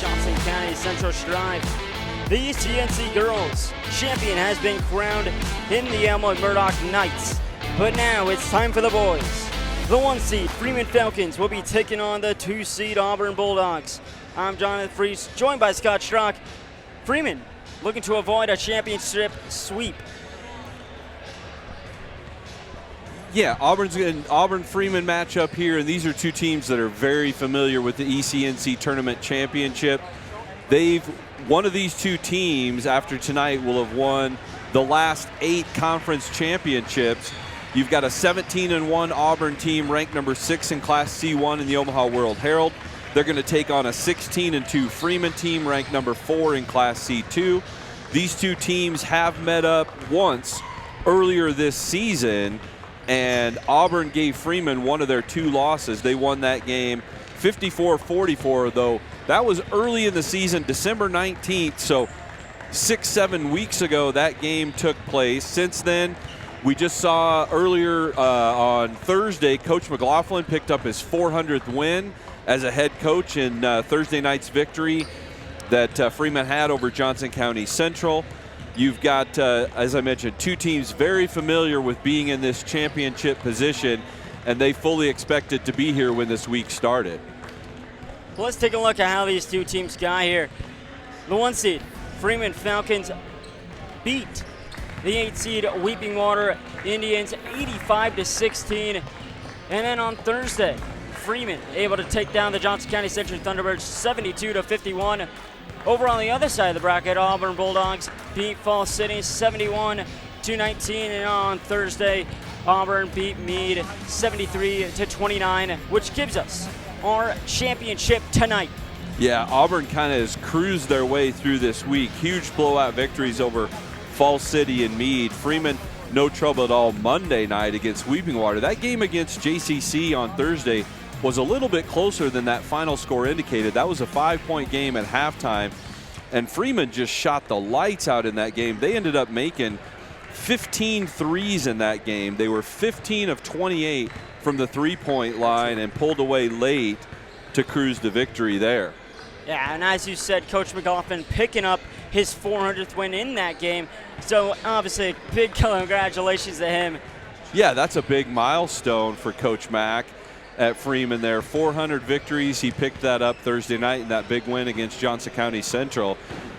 Johnson County Central Strive. The ECNC girls champion has been crowned in the Elmwood Murdoch Knights. But now it's time for the boys. The 1 seed Freeman Falcons will be taking on the 2 seed Auburn Bulldogs. I'm Jonathan Freese, joined by Scott Strock. Freeman looking to avoid a championship sweep. Yeah, Auburn-Freeman matchup here, and these are two teams that are very familiar with the ECNC Tournament Championship. One of these two teams after tonight will have won the last 8 conference championships. You've got a 17-1 Auburn team ranked number 6 in Class C1 in the Omaha World Herald. They're going to take on a 16-2 Freeman team ranked number 4 in Class C2. These two teams have met up once earlier this season, and Auburn gave Freeman one of their 2 losses. They won that game 54-44, though that was early in the season, December 19th, so 6-7 weeks ago that game took place. Since then, we just saw earlier on Thursday, Coach McLaughlin picked up his 400th win as a head coach in Thursday night's victory that Freeman had over Johnson County Central. You've got, as I mentioned, 2 teams very familiar with being in this championship position, and they fully expected to be here when this week started. Well, let's take a look at how these 2 teams got here. The 1 seed Freeman Falcons beat the 8 seed Weeping Water Indians 85-16. And then on Thursday, Freeman able to take down the Johnson County Central Thunderbirds 72-51. Over on the other side of the bracket, Auburn Bulldogs beat Falls City 71-19, and on Thursday, Auburn beat Mead 73-29, which gives us our championship tonight. Yeah, Auburn kind of has cruised their way through this week. Huge blowout victories over Falls City and Mead. Freeman, no trouble at all Monday night against Weeping Water. That game against JCC on Thursday was a little bit closer than that final score indicated. That was a 5-point game at halftime, and Freeman just shot the lights out in that game. They ended up making 15 threes in that game. They were 15 of 28 from the 3-point line and pulled away late to cruise to victory there. Yeah, and as you said, Coach McLaughlin picking up his 400th win in that game. So obviously, big congratulations to him. Yeah, that's a big milestone for Coach Mack at Freeman there. 400 victories. He picked that up Thursday night in that big win against Johnson County Central.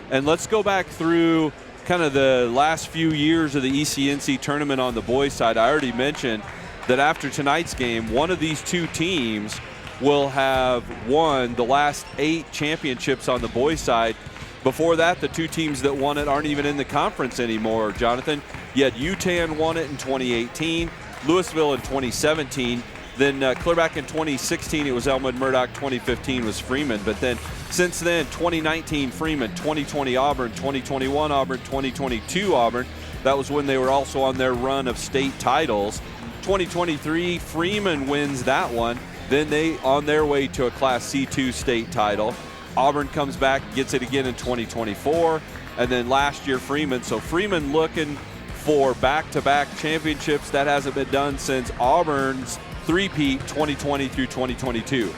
And let's go back through kind of the last few years of the ECNC tournament on the boys' side. I already mentioned that after tonight's game, one of these 2 teams will have won the last 8 championships on the boys' side. Before that, the 2 teams that won it aren't even in the conference anymore, Jonathan. You had UTAN won it in 2018, Louisville in 2017, then clear back in 2016, it was Elmwood Murdoch, 2015 was Freeman. But then since then, 2019 Freeman, 2020 Auburn, 2021 Auburn, 2022 Auburn. That was when they were also on their run of state titles. 2023, Freeman wins that one. Then they on their way to a Class C2 state title. Auburn comes back, gets it again in 2024. And then last year, Freeman. So Freeman looking for back-to-back championships. That hasn't been done since Auburn's three-peat 2020 through 2022.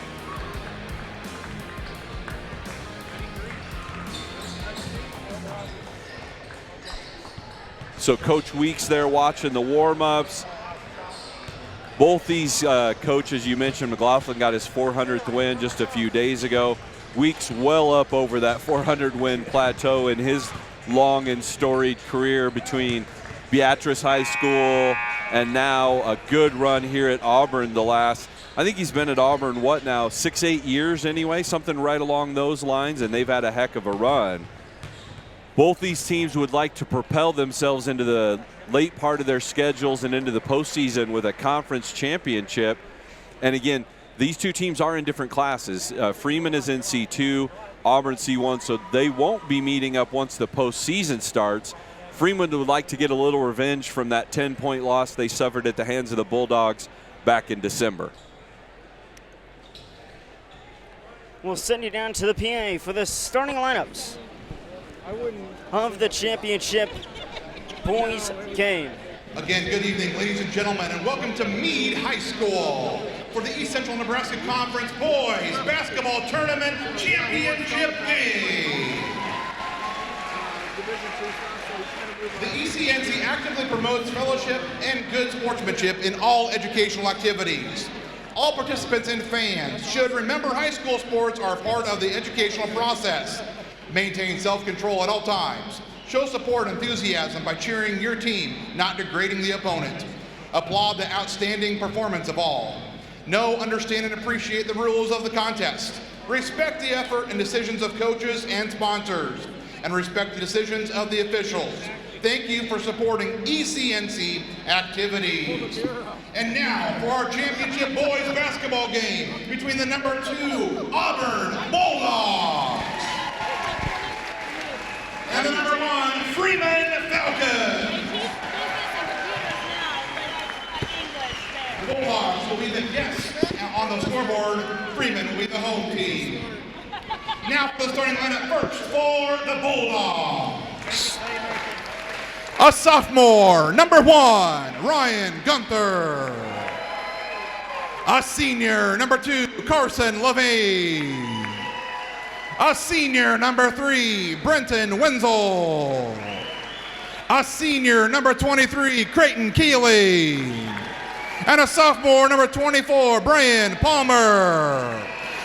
So Coach Weeks there watching the warm-ups. Both these coaches, you mentioned McLaughlin got his 400th win just a few days ago. Weeks well up over that 400-win plateau in his long and storied career between Beatrice High School and now a good run here at Auburn the last, I think he's been at Auburn, 6-8 years anyway, something right along those lines, and they've had a heck of a run. Both these teams would like to propel themselves into the late part of their schedules and into the postseason with a conference championship. And again, these two teams are in different classes. Freeman is in C2, Auburn C1, so they won't be meeting up once the postseason starts. Freeman would like to get a little revenge from that 10-point loss they suffered at the hands of the Bulldogs back in December. We'll send you down to the PA for the starting lineups of the championship boys game. Again, good evening, ladies and gentlemen, and welcome to Mead High School for the East Central Nebraska Conference Boys Basketball Tournament Championship Game. The ECNC actively promotes fellowship and good sportsmanship in all educational activities. All participants and fans should remember high school sports are part of the educational process. Maintain self-control at all times. Show support and enthusiasm by cheering your team, not degrading the opponent. Applaud the outstanding performance of all. Know, understand, and appreciate the rules of the contest. Respect the effort and decisions of coaches and sponsors, and respect the decisions of the officials. Thank you for supporting ECNC activities. And now for our championship boys basketball game between the number 2 Auburn Bulldogs and the number 1 Freeman Falcons. The Bulldogs will be the guests on the scoreboard. Freeman will be the home team. Now for the starting lineup first for the Bulldogs. A sophomore, number 1, Ryan Gunther. A senior, number 2, Carson Levine. A senior, number 3, Brenton Wenzel. A senior, number 23, Creighton Keeley. And a sophomore, number 24, Brian Palmer.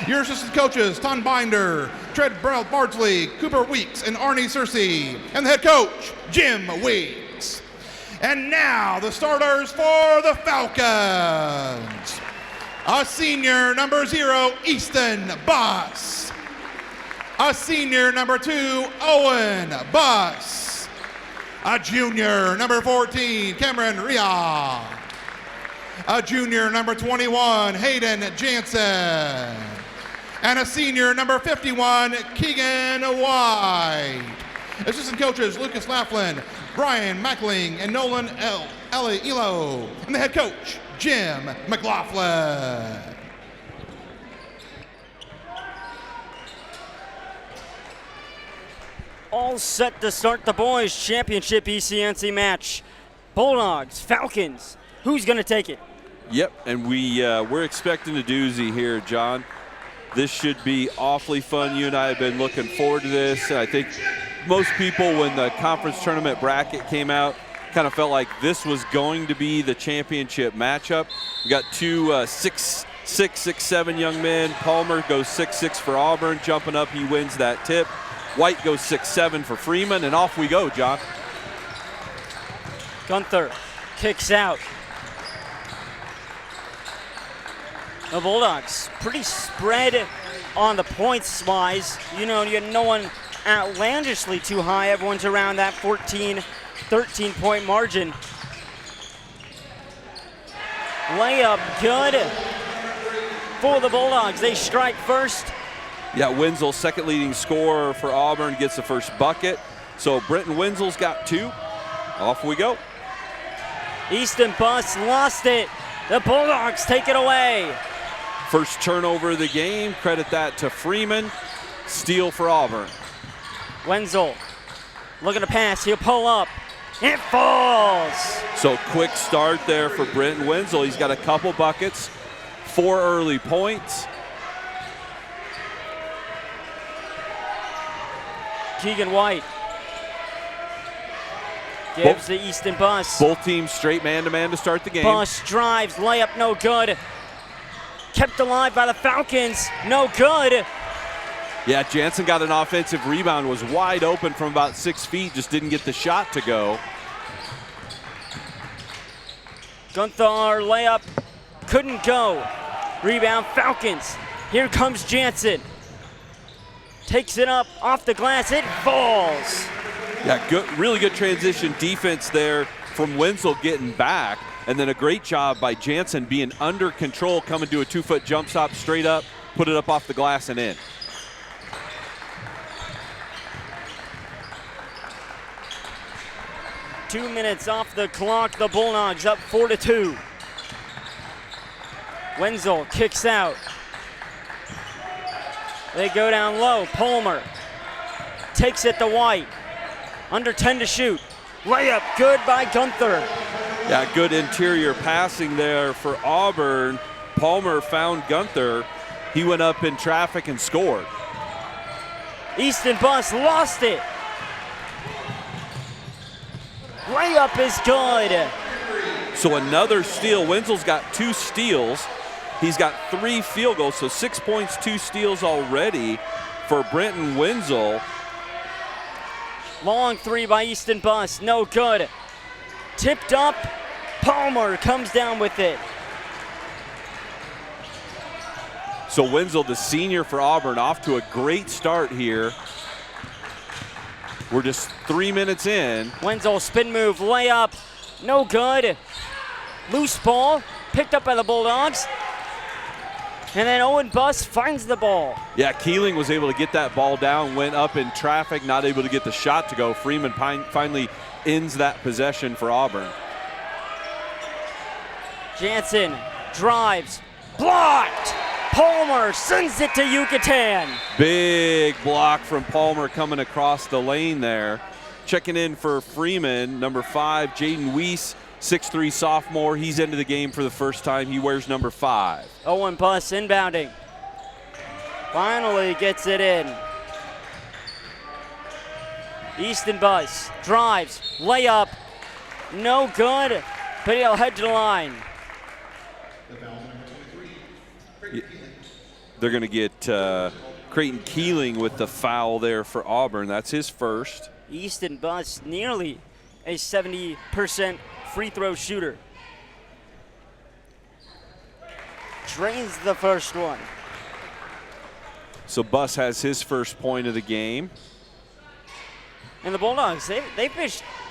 Your assistant coaches, Ton Binder, Tread Bardsley, Cooper Weeks, and Arnie Searcy. And the head coach, Jim Weeks. And now the starters for the Falcons. A senior, number 0, Easton Buss. A senior, number 2, Owen Buss. A junior, number 14, Cameron Ria. A junior, number 21, Hayden Jansen. And a senior, number 51, Keegan White. Assistant coaches, Lucas Laughlin, Brian Mackling, and Nolan Elo. And the head coach, Jim McLaughlin. All set to start the boys championship ECNC match. Bulldogs, Falcons, who's going to take it? Yep, and we're expecting a doozy here, John. This should be awfully fun. You and I have been looking forward to this. And I think most people, when the conference tournament bracket came out, kind of felt like this was going to be the championship matchup. We got two 6'6", 6'7" young men. Palmer goes 6'6" for Auburn, jumping up, he wins that tip. White goes 6'7" for Freeman, and off we go, John. Gunther kicks out. The Bulldogs pretty spread on the points wise. You know, you had no one outlandishly too high. Everyone's around that 14, 13-point margin. Layup good for the Bulldogs. They strike first. Yeah, Wenzel, second leading scorer for Auburn, gets the first bucket. So Brenton Wenzel's got 2. Off we go. Easton Buss lost it. The Bulldogs take it away. First turnover of the game. Credit that to Freeman. Steal for Auburn. Wenzel looking to pass. He'll pull up. It falls. So quick start there for Brenton Wenzel. He's got a couple buckets, 4 early points. Keegan White gives the Easton Buss. Both teams straight man-to-man to start the game. Buss drives, layup no good. Kept alive by the Falcons, no good. Yeah, Jansen got an offensive rebound, was wide open from about 6 feet, just didn't get the shot to go. Gunther layup, couldn't go. Rebound Falcons. Here comes Jansen. Takes it up off the glass, it falls. Yeah, good, really good transition defense there from Wenzel getting back, and then a great job by Jansen being under control, coming to a 2-foot jump stop straight up, put it up off the glass and in. Two minutes off the clock, the Bulldogs up 4-2. Wenzel kicks out. They go down low. Palmer takes it to White. Under 10 to shoot. Layup good by Gunther. Yeah, good interior passing there for Auburn. Palmer found Gunther. He went up in traffic and scored. Easton Bus lost it. Layup is good. So another steal. Wenzel's got 2 steals. He's got 3 field goals, so 6 points, 2 steals already for Brenton Wenzel. Long 3 by Easton Bus, no good. Tipped up, Palmer comes down with it. So Wenzel, the senior for Auburn, off to a great start here. We're just 3 minutes in. Wenzel spin move, layup, no good. Loose ball, picked up by the Bulldogs. And then Owen Buss finds the ball. Yeah, Keeling was able to get that ball down, went up in traffic, not able to get the shot to go. Freeman finally ends that possession for Auburn. Jansen drives, blocked. Palmer sends it to Yucatan. Big block from Palmer coming across the lane there. Checking in for Freeman, number 5, Jaden Weiss, 6'3" sophomore. He's into the game for the first time. He wears number 5. Owen Buss inbounding. Finally gets it in. Easton Buss drives, layup, no good, but he'll head to the line. They're going to get Creighton Keeling with the foul there for Auburn. That's his first. Easton Buss nearly a 70% free throw shooter. Drains the first one. So Buss has his first point of the game. And the Bulldogs, they've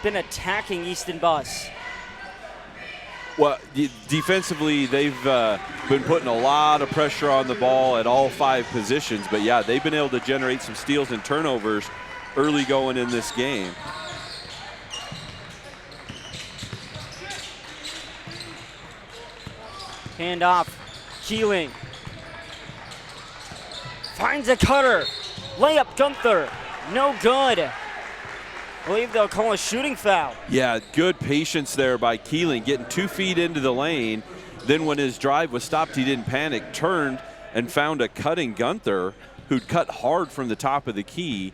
been attacking Easton Buss. Well, defensively, they've been putting a lot of pressure on the ball at all 5 positions. But, yeah, they've been able to generate some steals and turnovers early going in this game. Hand off, Keeling. Finds a cutter. Layup, Gunther. No good. I believe they'll call a shooting foul. Yeah, good patience there by Keeling, getting 2 feet into the lane. Then when his drive was stopped, he didn't panic, turned and found a cutting Gunther who'd cut hard from the top of the key.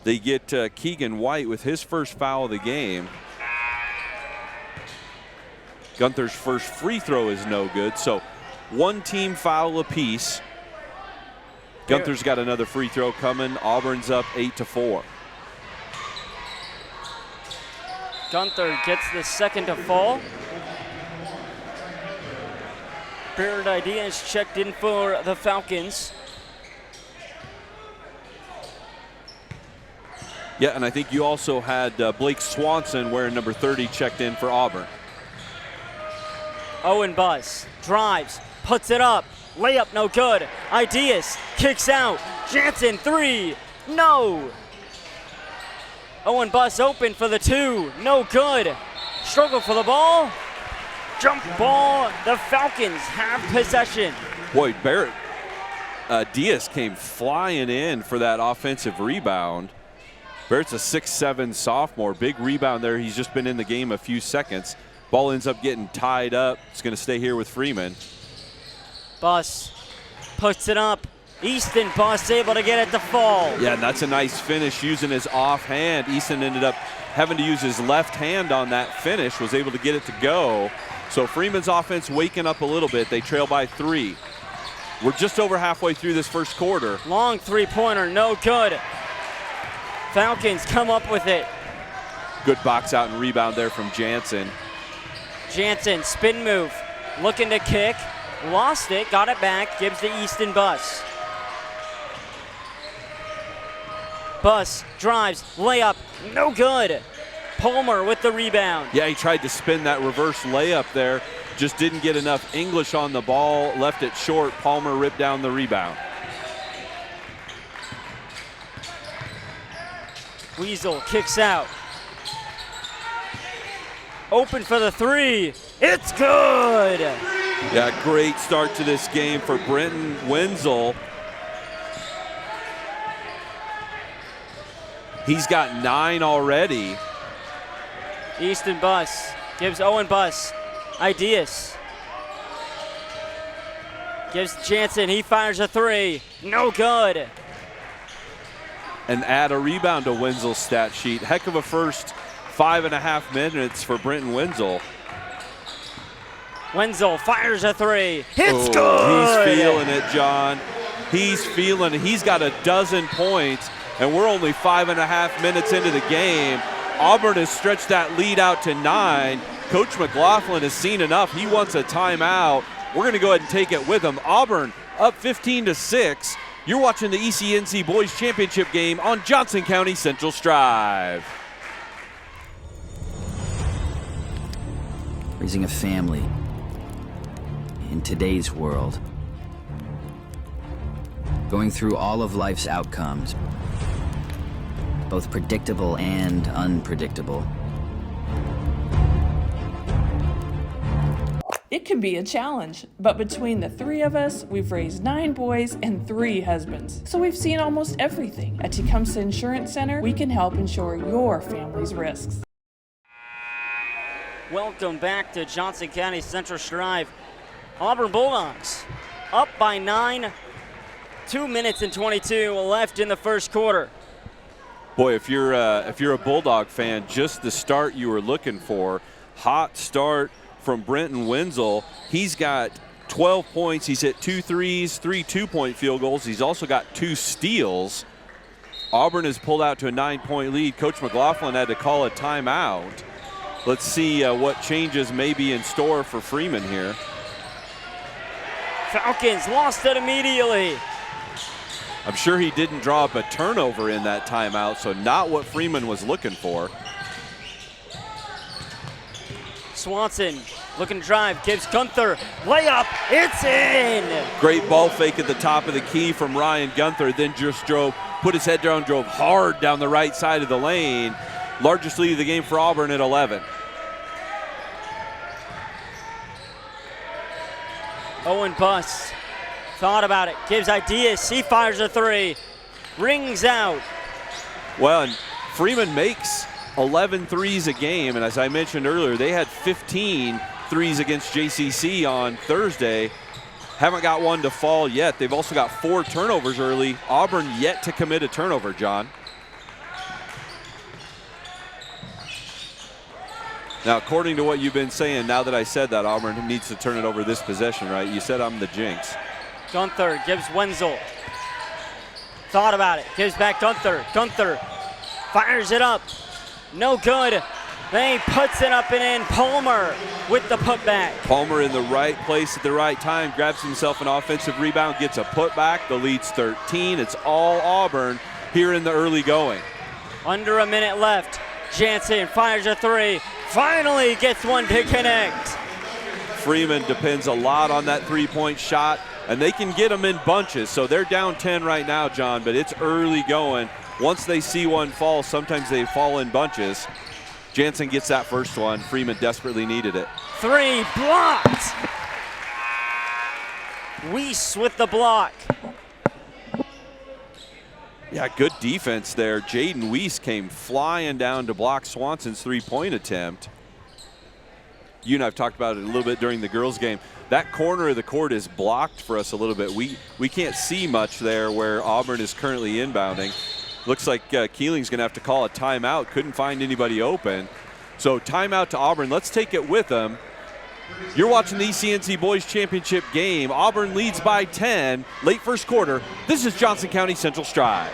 They get Keegan White with his first foul of the game. Gunther's first free throw is no good, so 1 team foul apiece. Gunther's got another free throw coming. Auburn's up 8-4. Gunther gets the second to fall. Barrett Ideas checked in for the Falcons. Yeah, and I think you also had Blake Swanson wearing number 30 checked in for Auburn. Owen Buss drives, puts it up, layup no good. Ideas kicks out. Jansen 3, no. Owen Buss open for the 2, no good. Struggle for the ball. Jump ball. The Falcons have possession. Boy, Barrett Diaz came flying in for that offensive rebound. Barrett's a 6'7" sophomore. Big rebound there. He's just been in the game a few seconds. Ball ends up getting tied up. It's going to stay here with Freeman. Buss puts it up. Easton Buss able to get it to fall. Yeah, and that's a nice finish using his offhand. Easton ended up having to use his left hand on that finish, was able to get it to go. So Freeman's offense waking up a little bit. They trail by 3. We're just over halfway through this first quarter. Long 3-pointer, no good. Falcons come up with it. Good box out and rebound there from Jansen. Jansen, spin move, looking to kick, lost it, got it back, gives to Easton Buss. Buss drives, layup, no good. Palmer with the rebound. Yeah, he tried to spin that reverse layup there, just didn't get enough English on the ball, left it short. Palmer ripped down the rebound. Weasel kicks out. Open for the 3. It's good. Yeah, great start to this game for Brenton Wenzel. He's got 9 already. Easton Buss gives Owen Buss ideas. Gives Jansen, he fires a 3. No good. And add a rebound to Wenzel's stat sheet. Heck of a first 5.5 minutes for Brenton Wenzel. Wenzel fires a 3. Hits good. He's feeling it, John. He's feeling it. He's got 12 points, and we're only 5.5 minutes into the game. Auburn has stretched that lead out to 9. Coach McLaughlin has seen enough. He wants a timeout. We're going to go ahead and take it with him. Auburn up 15-6. You're watching the ECNC Boys Championship game on Johnson County Central Strive. Raising a family in today's world, going through all of life's outcomes, both predictable and unpredictable. It can be a challenge, but between the 3 of us, we've raised 9 boys and 3 husbands. So we've seen almost everything. At Tecumseh Insurance Center, we can help insure your family's risks. Welcome back to Johnson County Central Strive. Auburn Bulldogs up by 9. 2 minutes and 22 left in the first quarter. Boy, if you're a Bulldog fan, just the start you were looking for. Hot start from Brenton Wenzel. He's got 12 points. He's hit 2 threes, 3 two-point field goals. He's also got 2 steals. Auburn has pulled out to a 9-point lead. Coach McLaughlin had to call a timeout. Let's see what changes may be in store for Freeman here. Falcons lost it immediately. I'm sure he didn't draw up a turnover in that timeout, so not what Freeman was looking for. Swanson looking to drive, gives Gunther, layup, it's in! Great ball fake at the top of the key from Ryan Gunther, then just put his head down, drove hard down the right side of the lane. Largest lead of the game for Auburn at 11. Owen Buss thought about it, gives ideas, he fires a 3, rings out. Well, and Freeman makes 11 threes a game, and as I mentioned earlier, they had 15 threes against JCC on Thursday. Haven't got one to fall yet. They've also got 4 turnovers early. Auburn yet to commit a turnover, John. Now, according to what you've been saying, now that I said that, Auburn needs to turn it over this possession, right? You said I'm the jinx. Gunther gives Wenzel. Thought about it, gives back Gunther. Gunther fires it up. No good. Then he puts it up and in. Palmer with the putback. Palmer in the right place at the right time, grabs himself an offensive rebound, gets a putback. The lead's 13. It's all Auburn here in the early going. Under a minute left. Jansen fires a 3. Finally gets one to connect. Freeman depends a lot on that three-point shot, and they can get them in bunches. So they're down 10 right now, John, but it's early going. Once they see one fall, sometimes they fall in bunches. Jansen gets that first one. Freeman desperately needed it. 3 blocked. Weiss with the block. Yeah, good defense there. Jaden Weiss came flying down to block Swanson's three-point attempt. You and I have talked about it a little bit during the girls' game. That corner of the court is blocked for us a little bit. We can't see much there where Auburn is currently inbounding. Looks like Keeling's going to have to call a timeout. Couldn't find anybody open. So timeout to Auburn. Let's take it with them. You're watching the ECNC Boys Championship game. Auburn leads by 10, late first quarter. This is Johnson County Central Strive.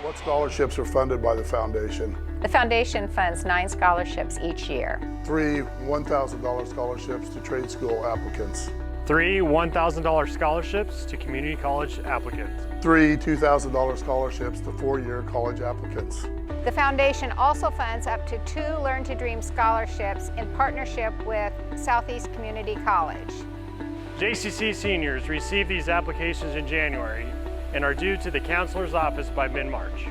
What scholarships are funded by the foundation? The foundation funds 9 scholarships each year. 3 $1,000 scholarships to trade school applicants. 3 $1,000 scholarships to community college applicants. 3 $2,000 scholarships to 4-year college applicants. The foundation also funds up to 2 Learn to Dream scholarships in partnership with Southeast Community College. JCC seniors receive these applications in January and are due to the counselor's office by mid-March.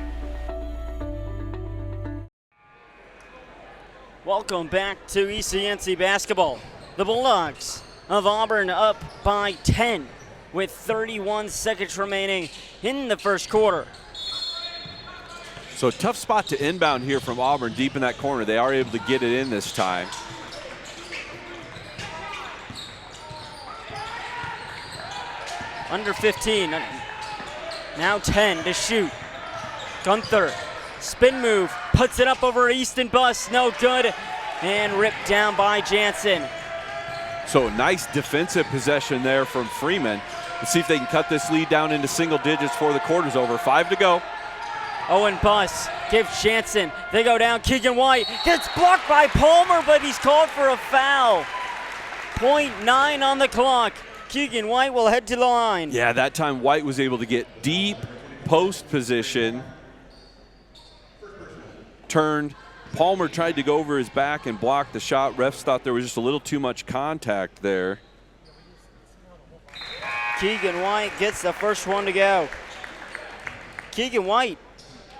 Welcome back to ECNC basketball. The Bulldogs of Auburn up by 10 with 31 seconds remaining in the first quarter. So tough spot to inbound here from Auburn deep in that corner. They are able to get it in this time. Under 15, now 10 to shoot. Gunther, spin move, puts it up over Easton Bus, no good, and ripped down by Jansen. So nice defensive possession there from Freeman. Let's see if they can cut this lead down into single digits before the quarter's over. 5 to go. Owen Bus gives Jansen, they go down, Keegan White gets blocked by Palmer, but he's called for a foul. 0.9 on the clock. Keegan White will head to the line. Yeah, that time White was able to get deep post position. Turned. Palmer tried to go over his back and block the shot. Refs thought there was just a little too much contact there. Keegan White gets the first one to go. Keegan White,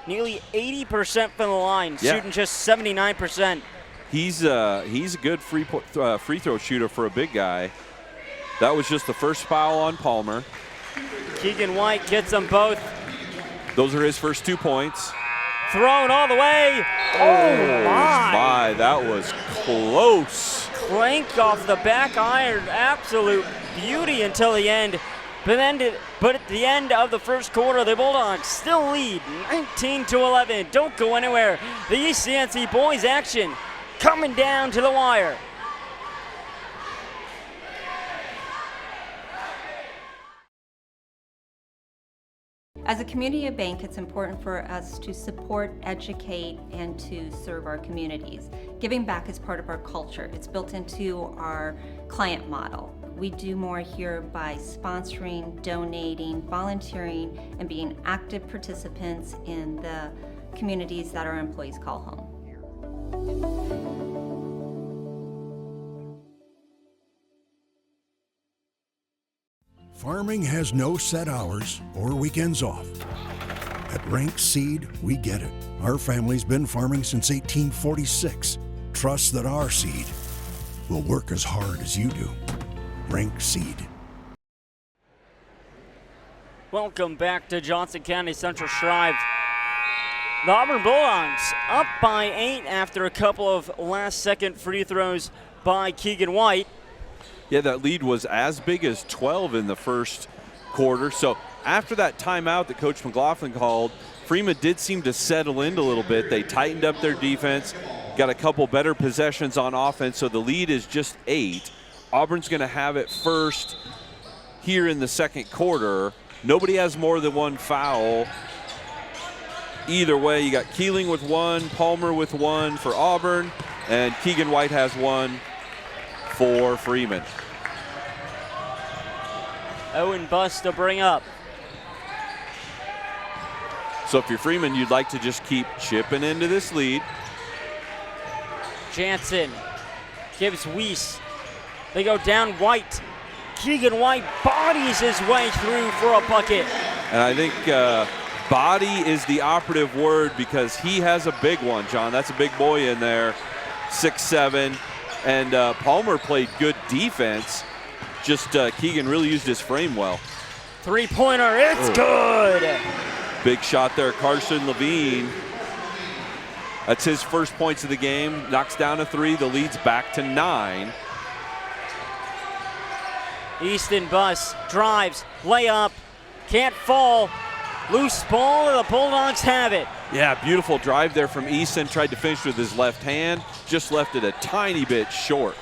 nearly 80% from the line, shooting just 79%. He's a good free throw shooter for a big guy. That was just the first foul on Palmer. Keegan White gets them both. Those are his first 2 points. Thrown all the way. Oh my, that was close. Clank off the back iron, absolute beauty until the end. But at the end of the first quarter, the Bulldogs still lead 19-11. Don't go anywhere. The ECNC boys action coming down to the wire. As a community bank, it's important for us to support, educate, and to serve our communities. Giving back is part of our culture. It's built into our client model. We do more here by sponsoring, donating, volunteering, and being active participants in the communities that our employees call home. Farming has no set hours or weekends off. At Rank Seed, we get it. Our family's been farming since 1846. Trust that our seed will work as hard as you do. Rank Seed. Welcome back to Johnson County Central Shrive. The Auburn Bulldogs up by 8 after a couple of last-second free throws by Keegan White. Yeah, that lead was as big as 12 in the first quarter. So after that timeout that Coach McLaughlin called, Freeman did seem to settle in a little bit. They tightened up their defense, got a couple better possessions on offense, so the lead is just 8. Auburn's going to have it first here in the second quarter. Nobody has more than one foul. Either way, you got Keeling with 1, Palmer with 1 for Auburn, and Keegan White has 1 for Freeman. Owen Bus to bring up. So if you're Freeman, you'd like to just keep chipping into this lead. Jansen gives Weiss. They go down White. Keegan White bodies his way through for a bucket. And I think body is the operative word because he has a big one, John. That's a big boy in there, 6'7". And Palmer played good defense. Just Keegan really used his frame well. Three-pointer, it's good. Big shot there, Carson Levine. That's his first points of the game. Knocks down a 3. The lead's back to 9. Easton Bus drives, layup, can't fall. Loose ball, and the Bulldogs have it. Yeah, beautiful drive there from Easton. Tried to finish with his left hand, just left it a tiny bit short.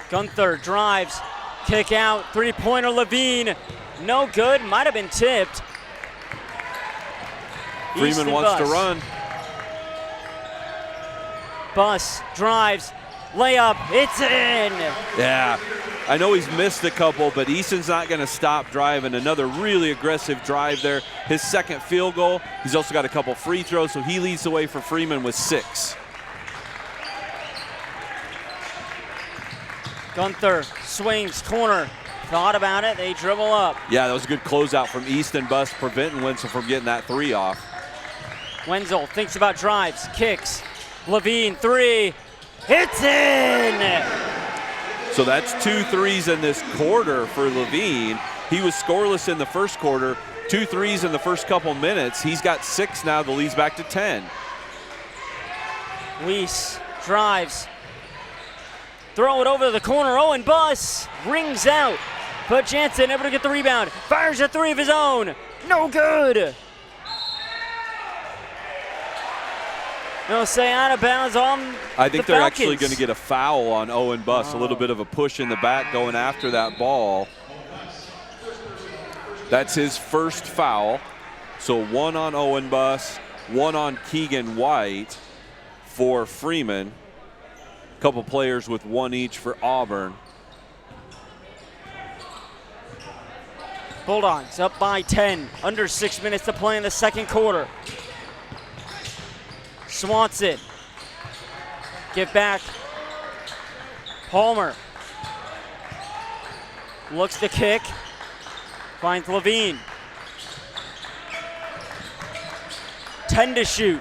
Gunther drives, kick out, three-pointer Levine. No good, might have been tipped. Freeman Easton wants Bus. to run. Bus drives, layup, it's in. Yeah, I know he's missed a couple, but Easton's not going to stop driving. Another really aggressive drive there. His second field goal. He's also got a couple free throws, so he leads the way for Freeman with 6. Gunther swings, corner. Thought about it, they dribble up. Yeah, that was a good closeout from Easton Bus, preventing Winslow from getting that 3 off. Wenzel thinks about drives, kicks. Levine, 3, hits in! So that's 2 threes in this quarter for Levine. He was scoreless in the first quarter, 2 threes in the first couple minutes. He's got 6 now, the lead's back to 10. Weiss drives. Throw it over to the corner, Owen Buss rings out. But Jansen able to get the rebound, fires a 3 of his own, no good! They'll say out of bounds on I think the they're Falcons. actually going to get a foul on Owen Buss, a little bit of a push in the back going after that ball. That's his first foul. So 1 on Owen Buss, 1 on Keegan White for Freeman. A couple players with 1 each for Auburn. Bulldogs up by 10, under 6 minutes to play in the second quarter. Swanson, give back. Palmer looks to kick, finds Levine. 10 to shoot.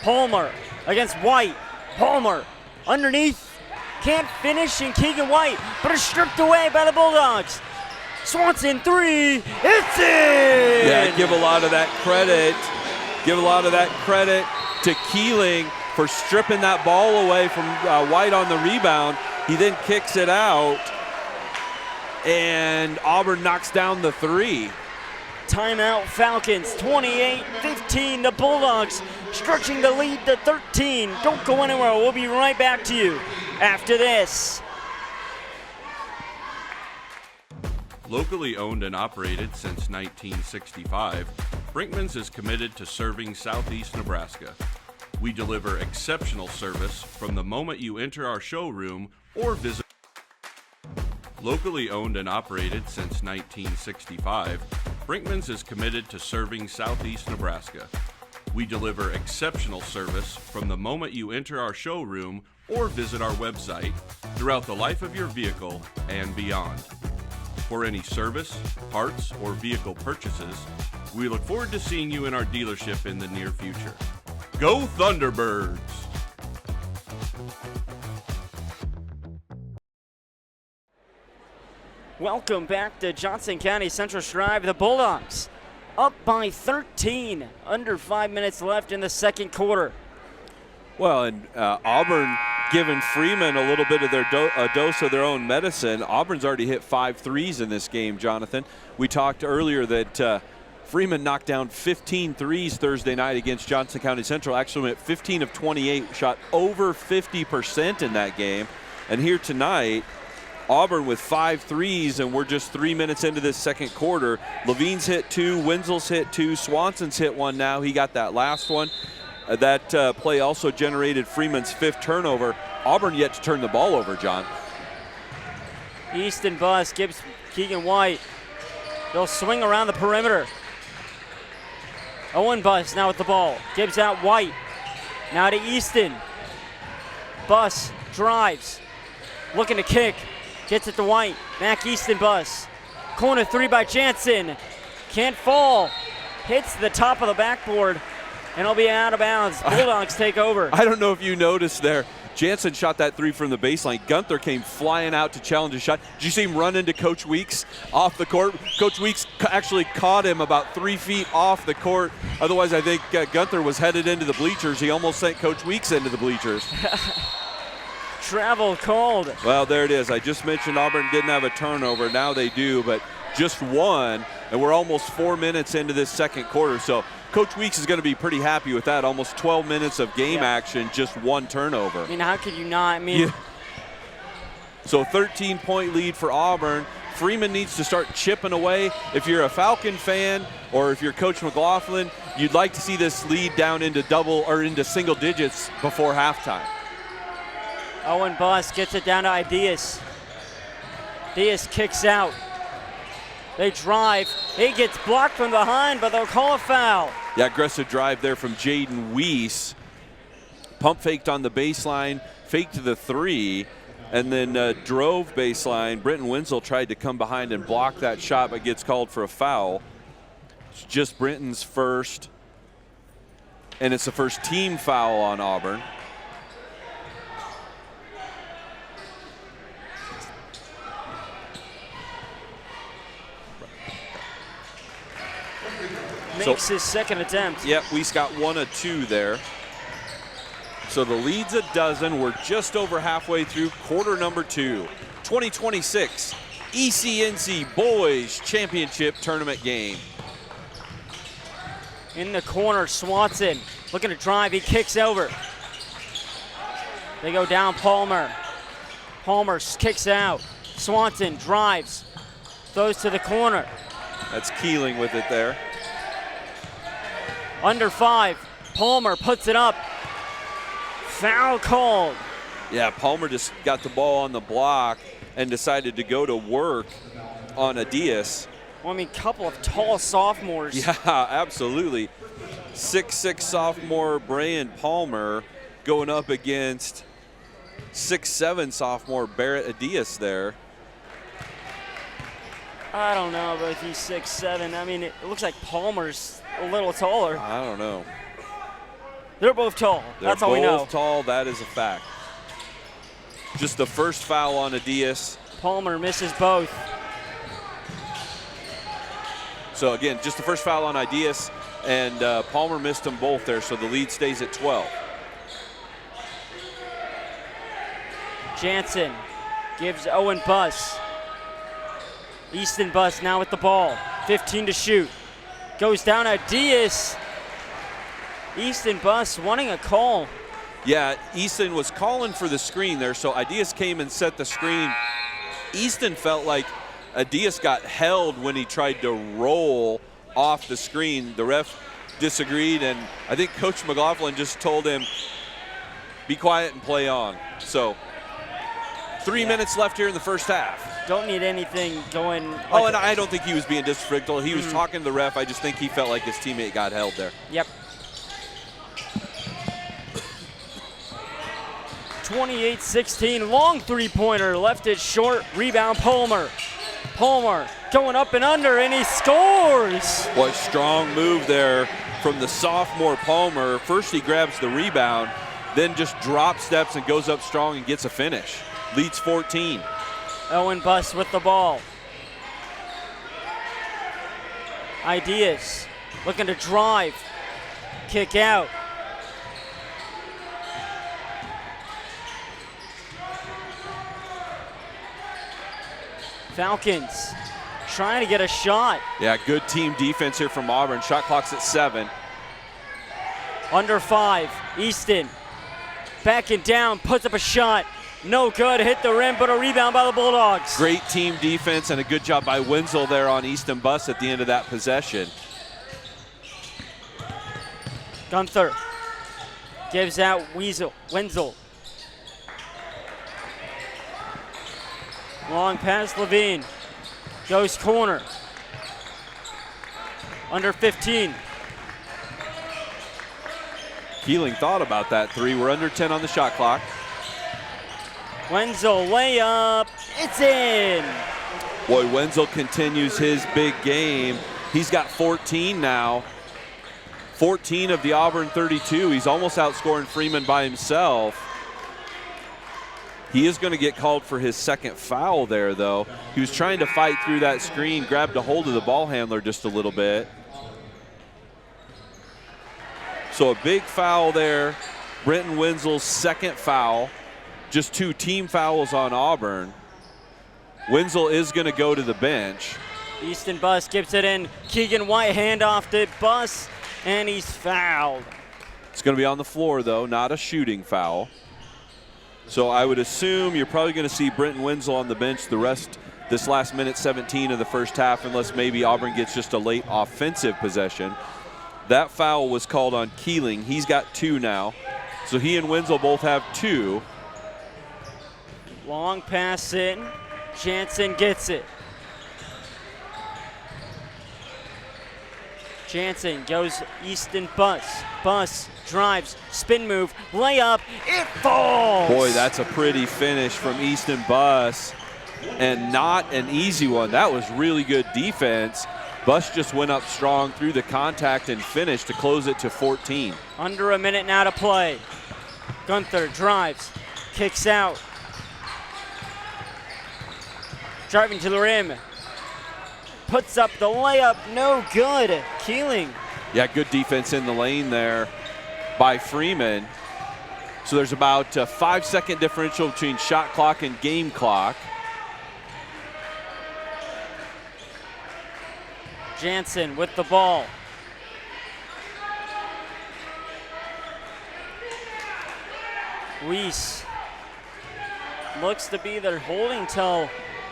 Palmer against White. Palmer underneath, can't finish, and Keegan White, but is stripped away by the Bulldogs. Swanson, 3, it's in! Yeah, give a lot of that credit. Give a lot of that credit to Keeling for stripping that ball away from White on the rebound. He then kicks it out, and Auburn knocks down the 3. Timeout Falcons, 28-15. The Bulldogs stretching the lead to 13. Don't go anywhere. We'll be right back to you after this. Locally owned and operated since 1965, Brinkman's is committed to serving Southeast Nebraska. We deliver exceptional service from the moment you enter our showroom or visit. Locally owned and operated since 1965, Brinkman's is committed to serving Southeast Nebraska. We deliver exceptional service from the moment you enter our showroom or visit our website throughout the life of your vehicle and beyond. For any service, parts, or vehicle purchases, we look forward to seeing you in our dealership in the near future. Go Thunderbirds! Welcome back to Johnson County Central Drive. The Bulldogs up by 13, under 5 minutes left in the second quarter. Well, and Auburn giving Freeman a little bit of their dose of their own medicine. Auburn's already hit 5 threes in this game, Jonathan. We talked earlier that Freeman knocked down 15 threes Thursday night against Johnson County Central. Actually went 15 of 28, shot over 50% in that game. And here tonight, Auburn with 5 threes, and we're just 3 minutes into this second quarter. Levine's hit 2, Wenzel's hit 2, Swanson's hit 1 now. He got that last one. That play also generated Freeman's 5th turnover. Auburn yet to turn the ball over, John. Easton Buss gives Keegan White. They'll swing around the perimeter. Owen Buss now with the ball. Gives out White. Now to Easton. Buss drives. Looking to kick. Gets it to White. Back Easton Buss. Corner 3 by Jansen. Can't fall. Hits the top of the backboard. And it'll be out of bounds. Bulldogs take over. I don't know if you noticed there. Jansen shot that 3 from the baseline. Gunther came flying out to challenge his shot. Did you see him run into Coach Weeks off the court? Coach Weeks actually caught him about 3 feet off the court. Otherwise, I think Gunther was headed into the bleachers. He almost sent Coach Weeks into the bleachers. Travel called. Well, there it is. I just mentioned Auburn didn't have a turnover. Now they do, but just 1. And we're almost 4 minutes into this second quarter. So Coach Weeks is going to be pretty happy with that. Almost 12 minutes of game action, just 1 turnover. I mean, how could you not? I mean, So 13-point lead for Auburn. Freeman needs to start chipping away. If you're a Falcon fan or if you're Coach McLaughlin, you'd like to see this lead down into into single digits before halftime. Owen Buss gets it down to Diaz. Diaz kicks out. They drive. He gets blocked from behind, but they'll call a foul. Yeah, aggressive drive there from Jaden Weiss. Pump faked on the baseline, faked to the 3, and then drove baseline. Brenton Wenzel tried to come behind and block that shot, but gets called for a foul. It's just Brenton's first. and it's the first team foul on Auburn. Makes his second attempt. Yep, Weiss got 1 of 2 there. So the lead's a dozen. We're just over halfway through quarter number 2. 2026 ECNC Boys Championship Tournament game. In the corner, Swanson looking to drive. He kicks over. They go down Palmer. Palmer kicks out. Swanson drives. Throws to the corner. That's Keeling with it there. Under 5. Palmer puts it up. Foul called. Yeah, Palmer just got the ball on the block and decided to go to work on Adias. Well, I mean, couple of tall sophomores. Yeah, absolutely. 6'6" sophomore Brian Palmer going up against 6'7" sophomore Barrett Adias there. I don't know, but if he's 6'7", I mean, it looks like Palmer's a little taller. I don't know. They're both tall. That's all we know. They're both tall. That is a fact. Just the first foul on Adias. Palmer misses both. So again, just the first foul on Adias, and Palmer missed them both there, so the lead stays at 12. Jansen gives Owen Buss. Easton Buss now with the ball. 15 to shoot. Goes down Adias. Easton Buss wanting a call. Yeah, Easton was calling for the screen there, so Adias came and set the screen. Easton felt like Adias got held when he tried to roll off the screen. The ref disagreed, and I think Coach McLaughlin just told him, be quiet and play on. So 3 minutes left here in the first half. Don't need anything going. Oh, and I don't think he was being disrespectful. He was talking to the ref. I just think he felt like his teammate got held there. Yep. 28-16, long three-pointer, left it short, rebound Palmer. Palmer going up and under, and he scores! Boy, strong move there from the sophomore Palmer. First he grabs the rebound, then just drop steps and goes up strong and gets a finish. Leads 14. Owen Buss with the ball. Ideas, looking to drive, kick out. Falcons trying to get a shot. Yeah, good team defense here from Auburn. Shot clock's at 7. Under 5, Easton backing down, puts up a shot. No good, hit the rim, but a rebound by the Bulldogs. Great team defense and a good job by Wenzel there on Easton Buss at the end of that possession. Gunther gives out Wenzel. Long pass, Levine. Goes corner. Under 15. Keeling thought about that 3. We're under 10 on the shot clock. Wenzel layup. It's in. Boy, Wenzel continues his big game. He's got 14 now. 14 of the Auburn 32. He's almost outscoring Freeman by himself. He is going to get called for his second foul there, though. He was trying to fight through that screen, grabbed a hold of the ball handler just a little bit. So a big foul there. Brenton Wenzel's second foul. Just 2 team fouls on Auburn. Wenzel is going to go to the bench. Easton Buss gives it in. Keegan White handoff to Buss, and he's fouled. It's going to be on the floor, though, not a shooting foul. So I would assume you're probably going to see Brenton Wenzel on the bench this last minute 17 of the first half, unless maybe Auburn gets just a late offensive possession. That foul was called on Keeling. He's got 2 now. So he and Wenzel both have 2. Long pass in. Jansen gets it. Jansen goes Easton Buss. Buss drives, spin move, layup, it falls! Boy, that's a pretty finish from Easton Buss, and not an easy one. That was really good defense. Bush just went up strong through the contact and finished to close it to 14. Under a minute now to play. Gunther drives, kicks out. Driving to the rim. Puts up the layup, no good. Keeling. Yeah, good defense in the lane there by Freeman. So there's about a 5-second differential between shot clock and game clock. Jansen with the ball. Weiss looks to be their holding till.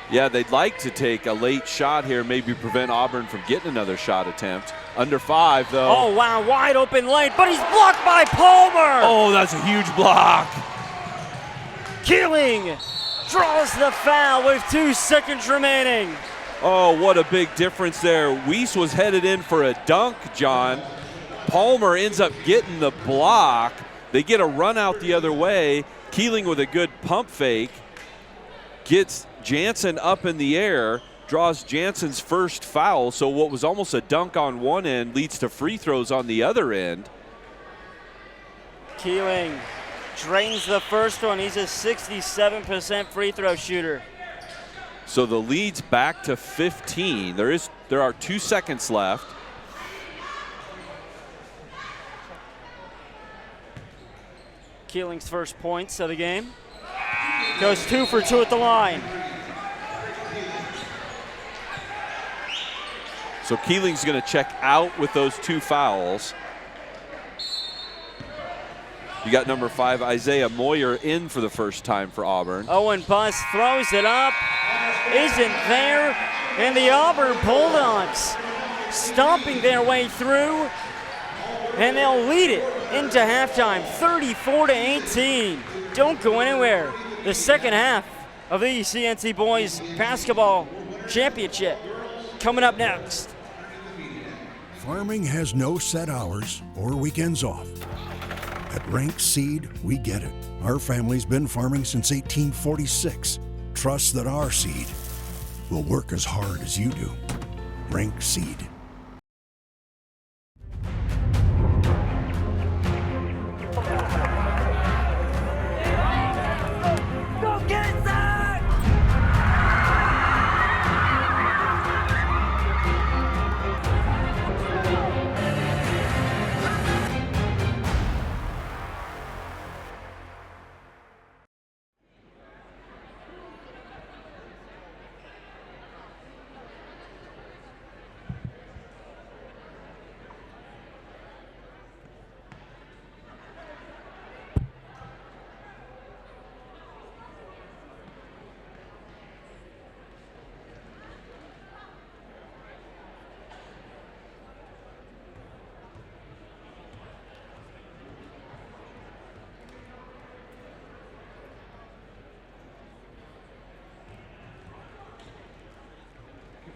Yeah, they'd like to take a late shot here, maybe prevent Auburn from getting another shot attempt. Under 5, though. Oh, wow, wide open lane, but he's blocked by Palmer. Oh, that's a huge block. Keeling draws the foul with 2 seconds remaining. Oh, what a big difference there. Weiss was headed in for a dunk, John. Palmer ends up getting the block. They get a run out the other way. Keeling with a good pump fake. Gets Jansen up in the air, draws Jansen's first foul. So what was almost a dunk on one end leads to free throws on the other end. Keeling drains the first one. He's a 67% free throw shooter. So the lead's back to 15. There are 2 seconds left. Keeling's first points of the game. Goes 2 for 2 at the line. So Keeling's going to check out with those 2 fouls. You got number 5, Isaiah Moyer, in for the first time for Auburn. Owen Buss throws it up. Isn't there. And the Auburn Bulldogs stomping their way through. And they'll lead it into halftime, 34-18. Don't go anywhere. The second half of the ECNC Boys Basketball Championship coming up next. Farming has no set hours or weekends off. At Rank Seed, we get it. Our family's been farming since 1846. Trust that our seed will work as hard as you do. Rank Seed.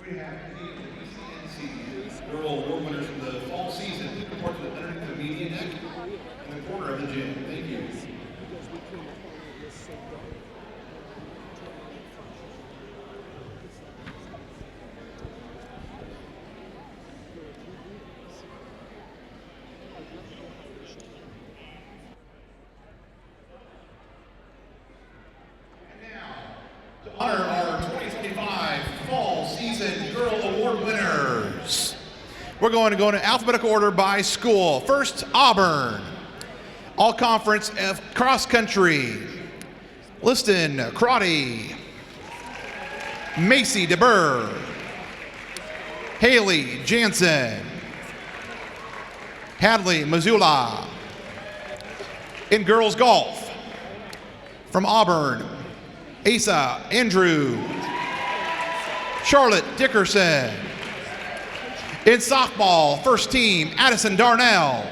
We have the ECNC Girl Award winners from the fall season. Please report to the underneath the media deck in the corner of the gym. Thank you. To honor our 2025 Fall Season Girl Award winners, we're going to go in alphabetical order by school. First, Auburn. All Conference F Cross Country. Liston Crotty. Macy DeBurr. Haley Jansen. Hadley Missoula. In girls golf, from Auburn, Asa Andrew. Charlotte Dickerson. In softball, first team, Addison Darnell.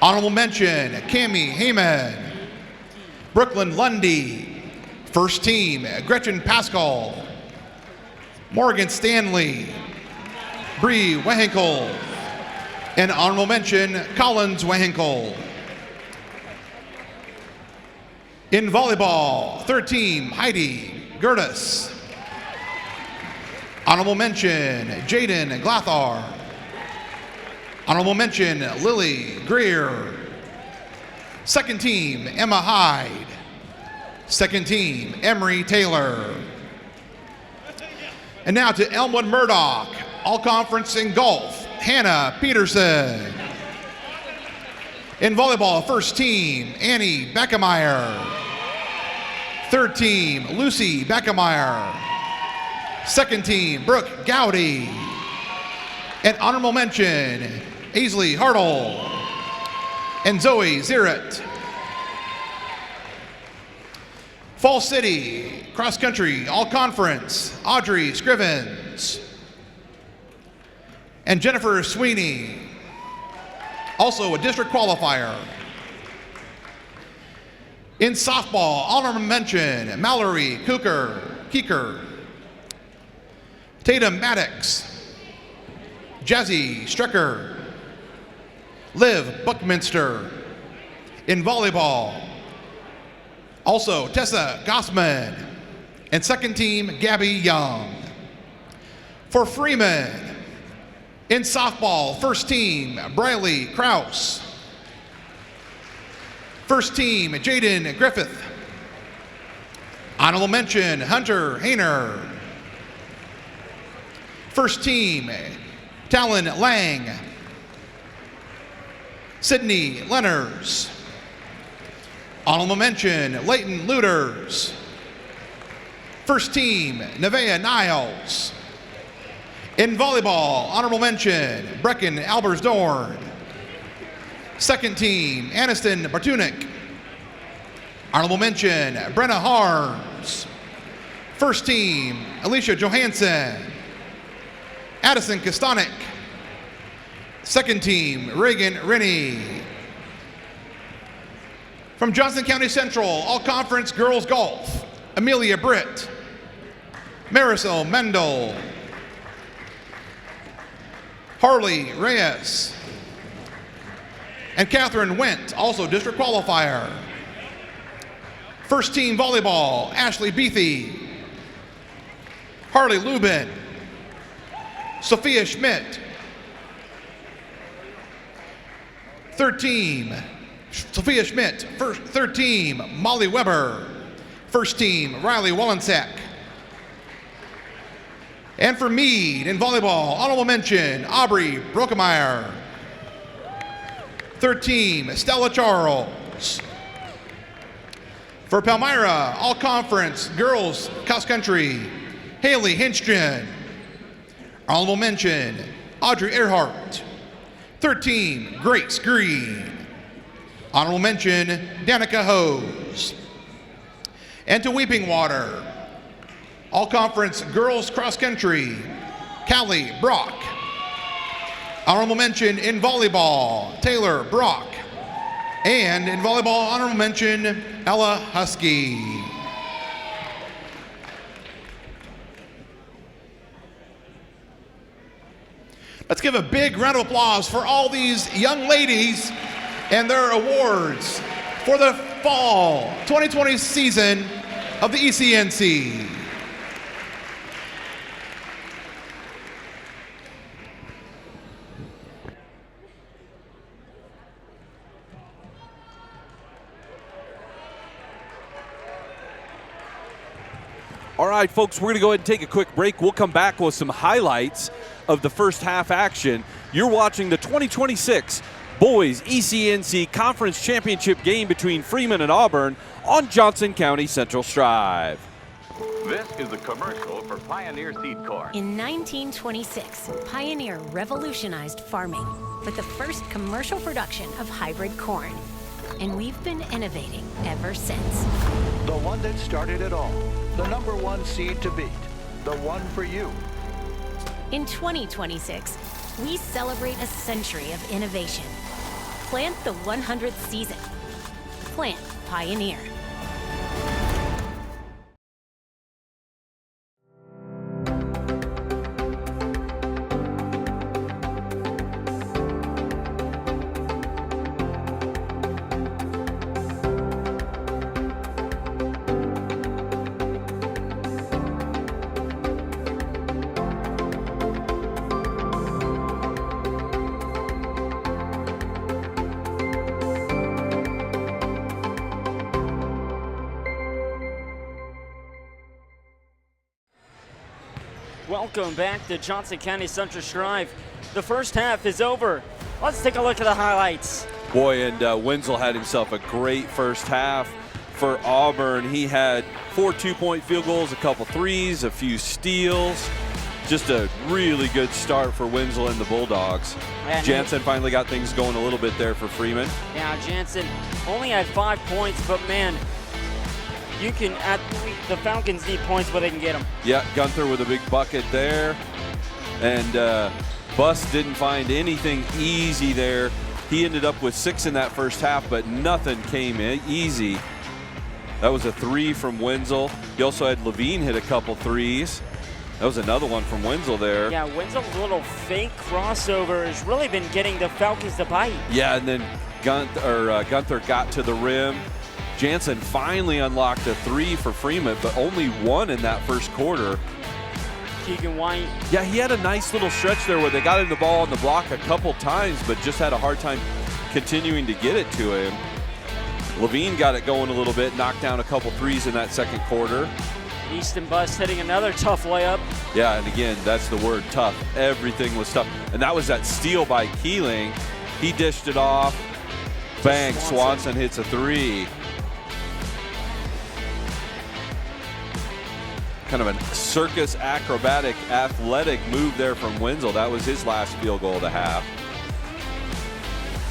Honorable mention, Cammie Heyman. Brooklyn Lundy. First team, Gretchen Pascal. Morgan Stanley. Bree Wehenkel. And honorable mention, Collins Wehenkel. In volleyball, third team, Heidi Gertis. Honorable mention, Jaden Glathar. Honorable mention, Lily Greer. Second team, Emma Hyde. Second team, Emery Taylor. And now to Elmwood Murdoch, all conference in golf, Hannah Peterson. In volleyball, first team, Annie Beckemeyer. Third team, Lucy Beckemeyer. Second team, Brooke Gowdy. And honorable mention, Aisley Hartle and Zoe Zierett. Fall City, cross country, all conference, Audrey Scrivens and Jennifer Sweeney, also a district qualifier. In softball, honorable mention, Mallory Keeker, Tatum Maddox, Jazzy Strecker, Liv Buckminster. In volleyball, also Tessa Gossman, and second team, Gabby Young. For Freeman, in softball, first team, Briley Kraus. First team, Jaden Griffith. Honorable mention, Hunter Hayner. First team, Talon Lang. Sydney Lenners. Honorable mention, Leighton Luters. First team, Nevaeh Niles. In volleyball, honorable mention, Brecken Albersdorn. Second team, Aniston Bartunik. Honorable mention, Brenna Harms. First team, Alicia Johansson. Addison Kostanek. Second team, Reagan Rennie. From Johnson County Central, all conference girls golf, Amelia Britt, Marisol Mendel, Harley Reyes, and Catherine Wendt, also district qualifier. First team volleyball, Ashley Beathy, Harley Lubin, Sophia Schmidt. Third team, Sophia Schmidt. Third team, Molly Weber. First team, Riley Wallensack. And for Mead in volleyball, honorable mention, Aubrey Brokemeyer. Third team, Stella Charles. For Palmyra, all conference girls cross country, Haley Hinchton. Honorable mention, Audrey Earhart. Third team, Grace Green. Honorable mention, Danica Hose. And to Weeping Water, all conference girls cross country, Callie Brock. Honorable mention in volleyball, Taylor Brock. And in volleyball, honorable mention, Ella Husky. Let's give a big round of applause for all these young ladies and their awards for the fall 2020 season of the ECNC. All right, folks, we're going to go ahead and take a quick break. We'll come back with some highlights of the first half action. You're watching the 2026 Boys ECNC Conference Championship game between Freeman and Auburn on Johnson County Central Strive. This is a commercial for Pioneer Seed Corn. In 1926, Pioneer revolutionized farming with the first commercial production of hybrid corn. And we've been innovating ever since. The one that started it all. The #1 seed to beat. The one for you. In 2026, we celebrate a century of innovation. Plant the 100th season. Plant Pioneer. Welcome back to Johnson County Central Drive. The first half is over. Let's take a look at the highlights. Boy, and Wenzel had himself a great first half for Auburn. He had 4 2-point field goals, a couple threes, a few steals. Just a really good start for Wenzel and the Bulldogs. Jansen finally got things going a little bit there for Freeman. Yeah, Jansen only had 5 points, but man, the Falcons need points where they can get them. Yeah, Gunther with a big bucket there. And Buss didn't find anything easy there. He ended up with 6 in that first half, but nothing came in easy. That was a 3 from Wenzel. He also had Levine hit a couple threes. That was another one from Wenzel there. Yeah, Wenzel's little fake crossover has really been getting the Falcons to bite. Yeah, and then Gunther got to the rim. Jansen finally unlocked a 3 for Freeman, but only 1 in that first quarter. Keegan White. Yeah, he had a nice little stretch there where they got him the ball on the block a couple times, but just had a hard time continuing to get it to him. Levine got it going a little bit, knocked down a couple threes in that second quarter. Easton Buss hitting another tough layup. Yeah, and again, that's the word, tough. Everything was tough. And that was that steal by Keeling. He dished it off. Bang, Swanson hits a 3. Kind of a circus acrobatic athletic move there from Wenzel. That was his last field goal of the half.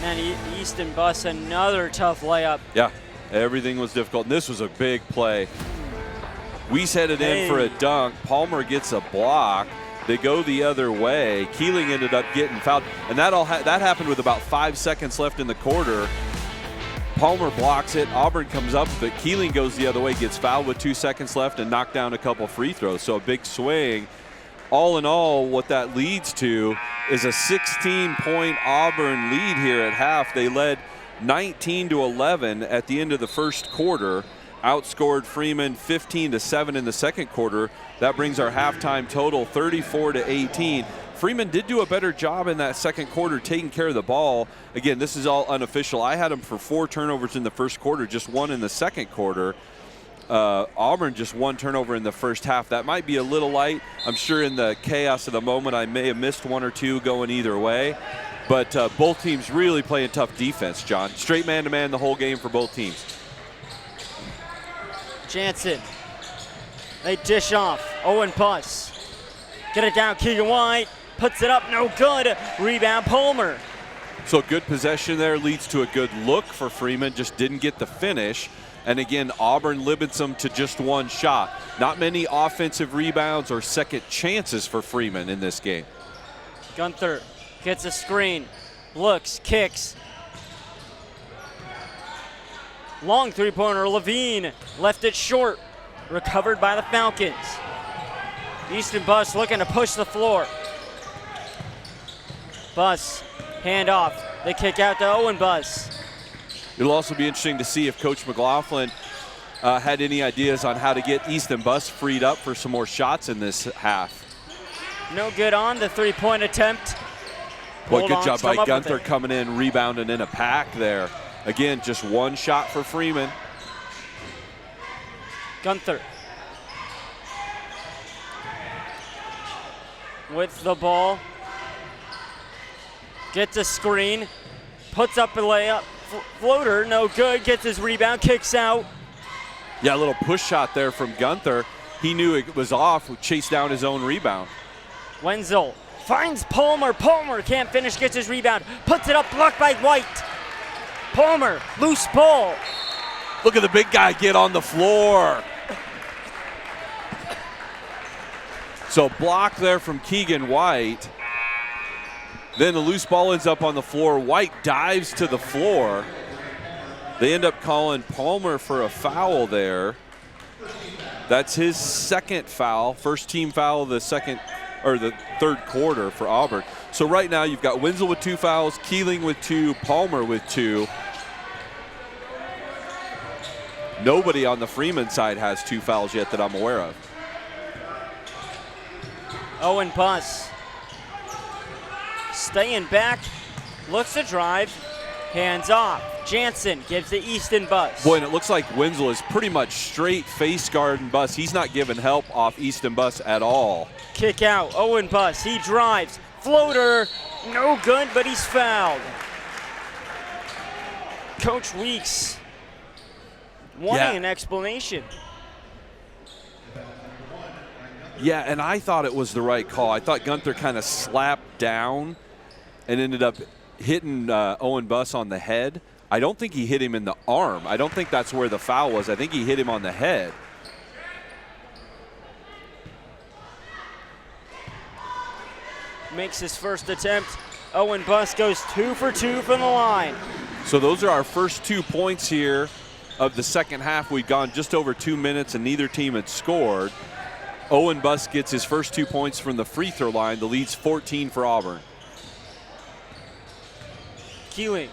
And Easton Buss, another tough layup. Yeah, everything was difficult. And this was a big play. Weiss headed in for a dunk. Palmer gets a block. They go the other way. Keeling ended up getting fouled. And that happened with about 5 seconds left in the quarter. Palmer blocks it. Auburn comes up, but Keeling goes the other way, gets fouled with 2 seconds left, and knocked down a couple free throws. So a big swing. All in all, what that leads to is a 16-point Auburn lead here at half. They led 19-11 at the end of the first quarter. Outscored Freeman 15-7 in the second quarter. That brings our halftime total 34-18. Freeman did do a better job in that second quarter taking care of the ball. Again, this is all unofficial. I had him for 4 turnovers in the first quarter, just 1 in the second quarter. Auburn just 1 turnover in the first half. That might be a little light. I'm sure in the chaos of the moment I may have missed 1 or 2 going either way. But both teams really playing tough defense, John. Straight man-to-man the whole game for both teams. Jansen, they dish off. Owen Buss. Get it down, Keegan White. Puts it up, no good. Rebound, Palmer. So good possession there leads to a good look for Freeman. Just didn't get the finish. And again, Auburn limits them to just 1 shot. Not many offensive rebounds or second chances for Freeman in this game. Gunther gets a screen, looks, kicks. Long 3-pointer, Levine left it short. Recovered by the Falcons. Easton Buss looking to push the floor. Buss, hand off. They kick out to Owen Buss. It'll also be interesting to see if Coach McLaughlin had any ideas on how to get Easton Buss freed up for some more shots in this half. No good on the 3-point attempt. Boy, good job by Gunther coming in, rebounding in a pack there. Again, just 1 shot for Freeman. Gunther with the ball. Gets a screen. Puts up a layup. Floater, no good. Gets his rebound, kicks out. Yeah, a little push shot there from Gunther. He knew it was off, chased down his own rebound. Wenzel finds Palmer. Palmer can't finish, gets his rebound. Puts it up, blocked by White. Palmer, loose ball. Look at the big guy get on the floor. So block there from Keegan White. Then the loose ball ends up on the floor. White dives to the floor. They end up calling Palmer for a foul there. That's his second foul, first team foul of the third quarter for Auburn. So right now you've got Wenzel with 2 fouls, Keeling with 2, Palmer with 2. Nobody on the Freeman side has 2 fouls yet that I'm aware of. Owen Buss staying back, looks to drive, Hands off. Jansen gives the Easton Bus. Boy, and it looks like Wenzel is pretty much straight face guard and Bus. He's not giving help off Easton Bus at all. Kick out. Owen Bus. He drives. Floater. No good, but he's fouled. Coach Weeks wanting an explanation. Yeah, and I thought it was the right call. I thought Gunther kind of slapped down and ended up hitting Owen Bus on the head. I don't think he hit him in the arm. I don't think that's where the foul was. I think he hit him on the head. Makes his first attempt. Owen Bus goes 2 for 2 from the line. So those are our first 2 points here of the second half. We'd gone just over 2 minutes and neither team had scored. Owen Bus gets his first 2 points from the free throw line. The lead's 14 for Auburn. Keeling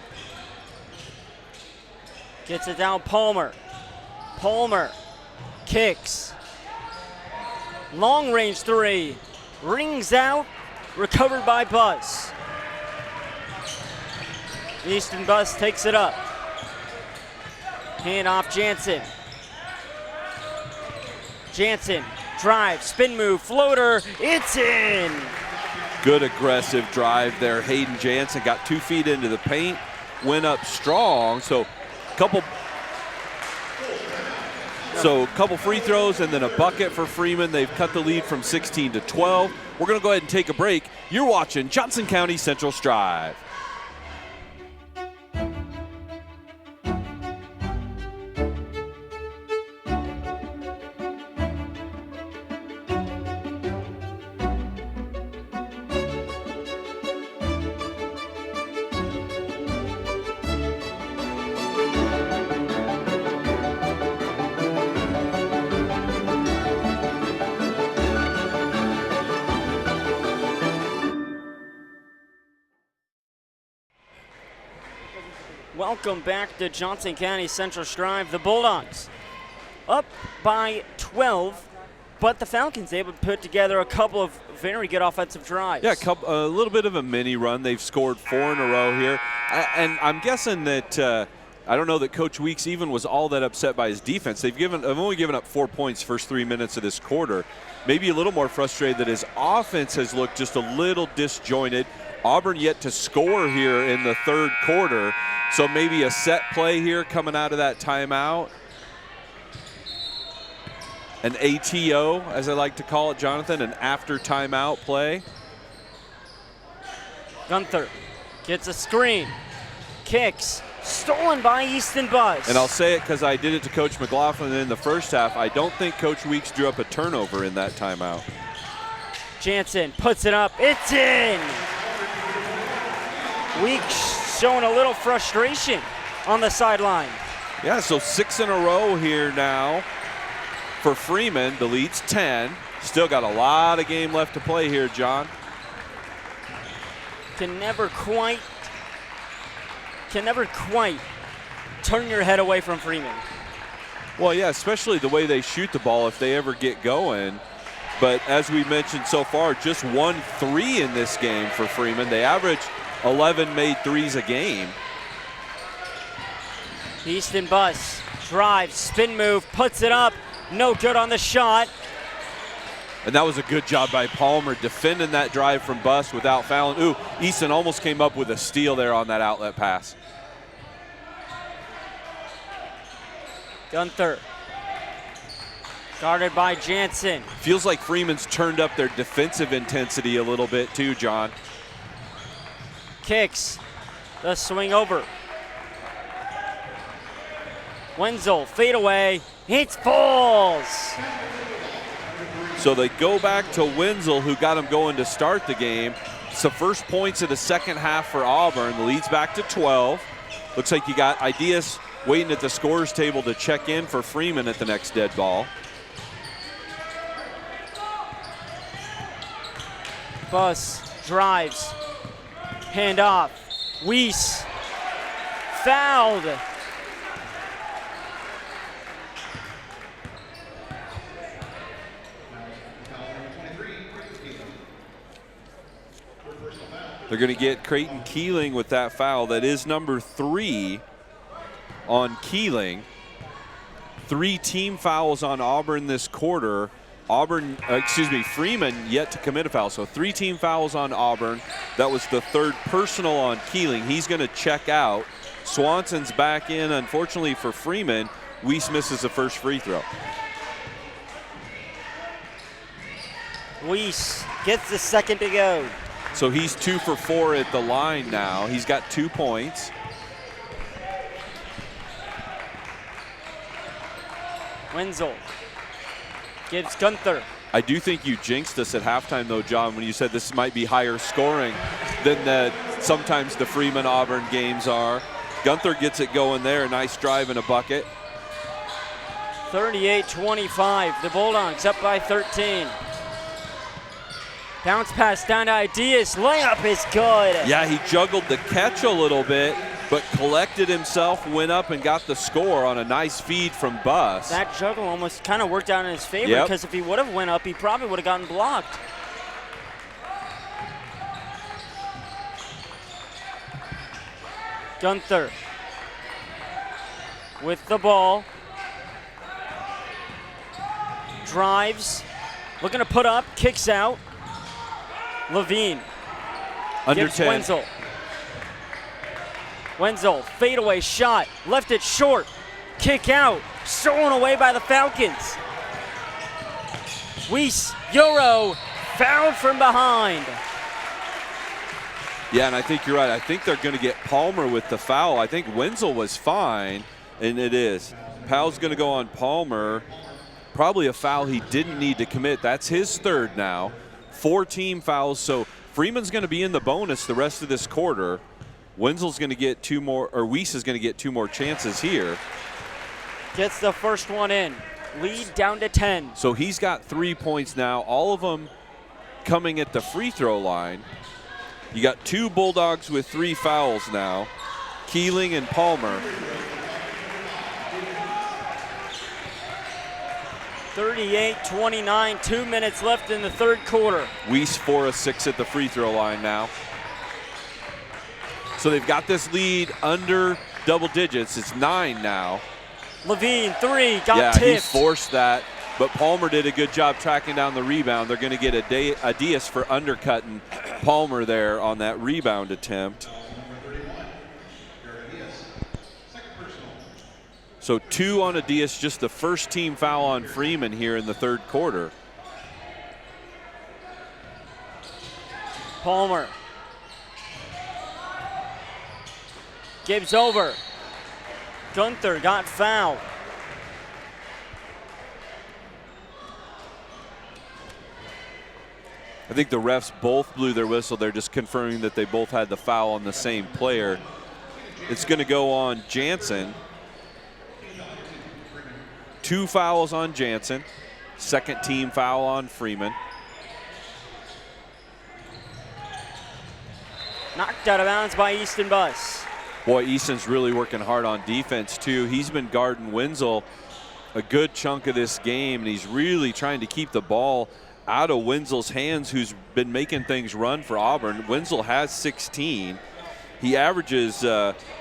gets it down. Palmer. Palmer kicks. Long range 3. Rings out. Recovered by Bus. Easton Bus takes it up. Hand off Jansen. Jansen drive, spin move, floater. It's in. Good aggressive drive there. Hayden Jansen got 2 feet into the paint, went up strong. So a couple free throws and then a bucket for Freeman. They've cut the lead from 16 to 12. We're going to go ahead and take a break. You're watching Johnson County Central Strive. Welcome back to Johnson County Central Strive. The Bulldogs up by 12, but the Falcons able to put together a couple of very good offensive drives. Yeah, a little bit of a mini run. They've scored 4 in a row here. And I'm guessing that I don't know that Coach Weeks even was all that upset by his defense. They've only given up 4 points first 3 minutes of this quarter. Maybe a little more frustrated that his offense has looked just a little disjointed. Auburn yet to score here in the third quarter. So maybe a set play here coming out of that timeout. An ATO, as I like to call it, Jonathan, an after timeout play. Gunther gets a screen, kicks, stolen by Easton Bus. And I'll say it because I did it to Coach McLaughlin in the first half. I don't think Coach Weeks drew up a turnover in that timeout. Jansen puts it up. It's in. Weeks showing a little frustration on the sideline. Yeah, so 6 in a row here now for Freeman. The lead's 10. Still got a lot of game left to play here, John. Can never quite turn your head away from Freeman. Well, yeah, especially the way they shoot the ball if they ever get going. But as we mentioned so far, just 1 3 in this game for Freeman. They average 11 made threes a game. Easton Bus drives, spin move, puts it up. No good on the shot. And that was a good job by Palmer defending that drive from Bus without fouling. Ooh, Easton almost came up with a steal there on that outlet pass. Gunther guarded by Jansen. Feels like Freeman's turned up their defensive intensity a little bit too, John. Kicks, the swing over. Wenzel, fade away, it falls. So they go back to Wenzel, who got him going to start the game. It's the first points of the second half for Auburn. The lead's back to 12. Looks like you got Ideas waiting at the scorer's table to check in for Freeman at the next dead ball. Bus drives. Hand off. Weiss fouled. They're going to get Creighton Keeling with that foul. That is number 3 on Keeling. 3 team fouls on Auburn this quarter. Freeman yet to commit a foul. So 3 team fouls on Auburn. That was the 3rd personal on Keeling. He's going to check out. Swanson's back in. Unfortunately for Freeman, Weiss misses the first free throw. Weiss gets the second to go. So he's 2 for 4 at the line now. He's got 2 points. Wenzel gives Gunther. I do think you jinxed us at halftime, though, John, when you said this might be higher scoring than sometimes the Freeman-Auburn games are. Gunther gets it going there. Nice drive and a bucket. 38-25. The Bulldogs up by 13. Bounce pass down to Ideas. Layup is good. Yeah, he juggled the catch a little bit, but collected himself, went up and got the score on a nice feed from Buss. That juggle almost kind of worked out in his favor, because if he would have went up, he probably would have gotten blocked. Gunther with the ball. Drives. Looking to put up. Kicks out. Levine Under gives 10. Wenzel. Wenzel, fadeaway shot, left it short, kick out, stolen away by the Falcons. Weiss, Euro, fouled from behind. Yeah, and I think you're right. I think they're going to get Palmer with the foul. I think Wenzel was fine, and it is. Powell's going to go on Palmer. Probably a foul he didn't need to commit. That's his 3rd now. 4 team fouls, so Freeman's going to be in the bonus the rest of this quarter. Wenzel's going to get 2 more, or Weiss is going to get 2 more chances here. Gets the first one in. Lead down to 10. So he's got 3 points now, all of them coming at the free throw line. You got 2 Bulldogs with 3 fouls now, Keeling and Palmer. 38-29, 2 minutes left in the 3rd quarter. Weiss 4 of 6 at the free throw line now. So they've got this lead under double digits. It's 9 now. Levine, 3, got tipped. Yeah, he forced that, but Palmer did a good job tracking down the rebound. They're going to get Adias for undercutting Palmer there on that rebound attempt. So 2 on Adias, just the first team foul on Freeman here in the 3rd quarter. Palmer gives over. Gunther got fouled. I think the refs both blew their whistle. They're just confirming that they both had the foul on the same player. It's going to go on Jansen. 2 fouls on Jansen. 2nd team foul on Freeman. Knocked out of bounds by Easton Buss. Boy, Easton's really working hard on defense too. He's been guarding Wenzel a good chunk of this game, and he's really trying to keep the ball out of Wenzel's hands, who's been making things run for Auburn. Wenzel has 16. He averages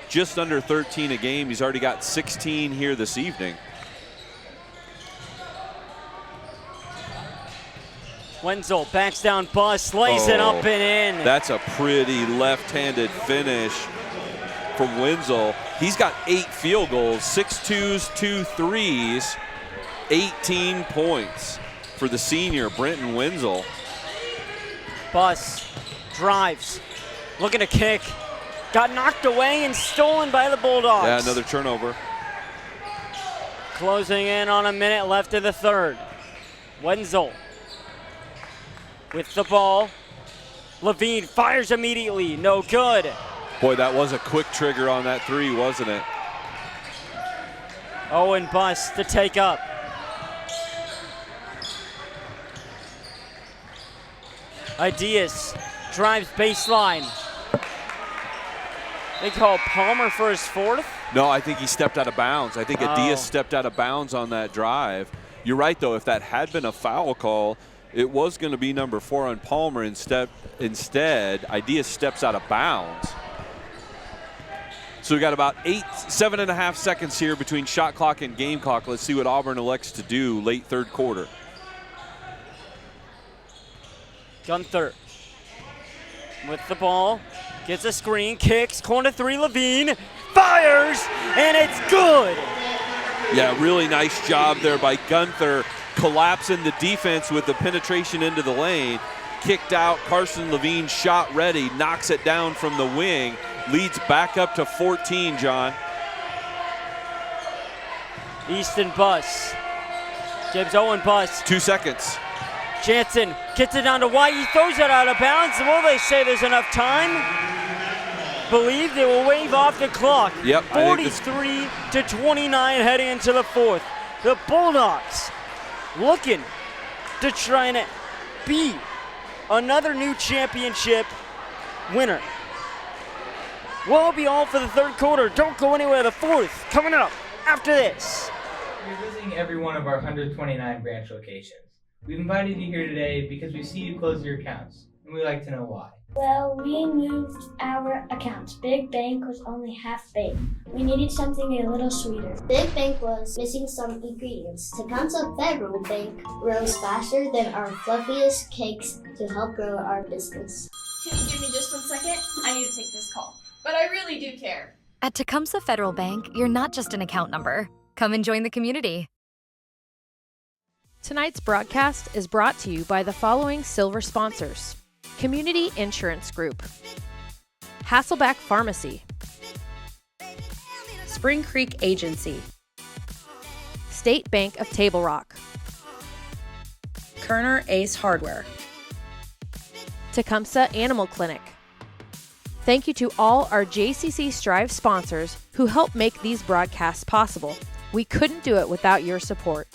just under 13 a game. He's already got 16 here this evening. Wenzel backs down Buss, lays it up and in. That's a pretty left-handed finish from Wenzel. He's got 8 field goals, 6 twos, 2 threes, 18 points for the senior, Brenton Wenzel. Buss drives, looking to kick. Got knocked away and stolen by the Bulldogs. Yeah, another turnover. Closing in on a minute left of the 3rd. Wenzel with the ball. Levine fires immediately, no good. Boy, that was a quick trigger on that 3, wasn't it? Owen Buss to take up. Ideas drives baseline. They call Palmer for his 4th? No, I think he stepped out of bounds. I think Adias stepped out of bounds on that drive. You're right, though. If that had been a foul call, It was going to be number 4 on Palmer. Instead, Idea steps out of bounds. So we got about 7.5 seconds here between shot clock and game clock. Let's see what Auburn elects to do late third quarter. Gunther with the ball, gets a screen, kicks, corner 3, Levine, fires, and it's good. Yeah, really nice job there by Gunther, collapsing the defense with the penetration into the lane. Kicked out, Carson Levine shot ready, knocks it down from the wing, leads back up to 14, John. Easton bus. James Owen bus. 2 seconds. Jansen gets it down to White. He throws it out of bounds. Will they say there's enough time? Believe they will wave off the clock. Yep. 43 to 29 heading into the fourth. The Bulldogs looking to try and beat another new championship winner. Will be all for the third quarter. Don't go anywhere. The fourth coming up after this. You're visiting every one of our 129 branch locations. We've invited you here today because we see you close your accounts, and we'd like to know why. Well, we moved our accounts. Big Bank was only half baked. We needed something a little sweeter. Big Bank was missing some ingredients. Tecumseh Federal Bank rose faster than our fluffiest cakes to help grow our business. Can you give me just 1 second? I need to take this call. But I really do care. At Tecumseh Federal Bank, you're not just an account number. Come and join the community. Tonight's broadcast is brought to you by the following silver sponsors: Community Insurance Group, Hasselback Pharmacy, Spring Creek Agency, State Bank of Table Rock, Kerner Ace Hardware, Tecumseh Animal Clinic. Thank you to all our JCC Strive sponsors who help make these broadcasts possible. We couldn't do it without your support.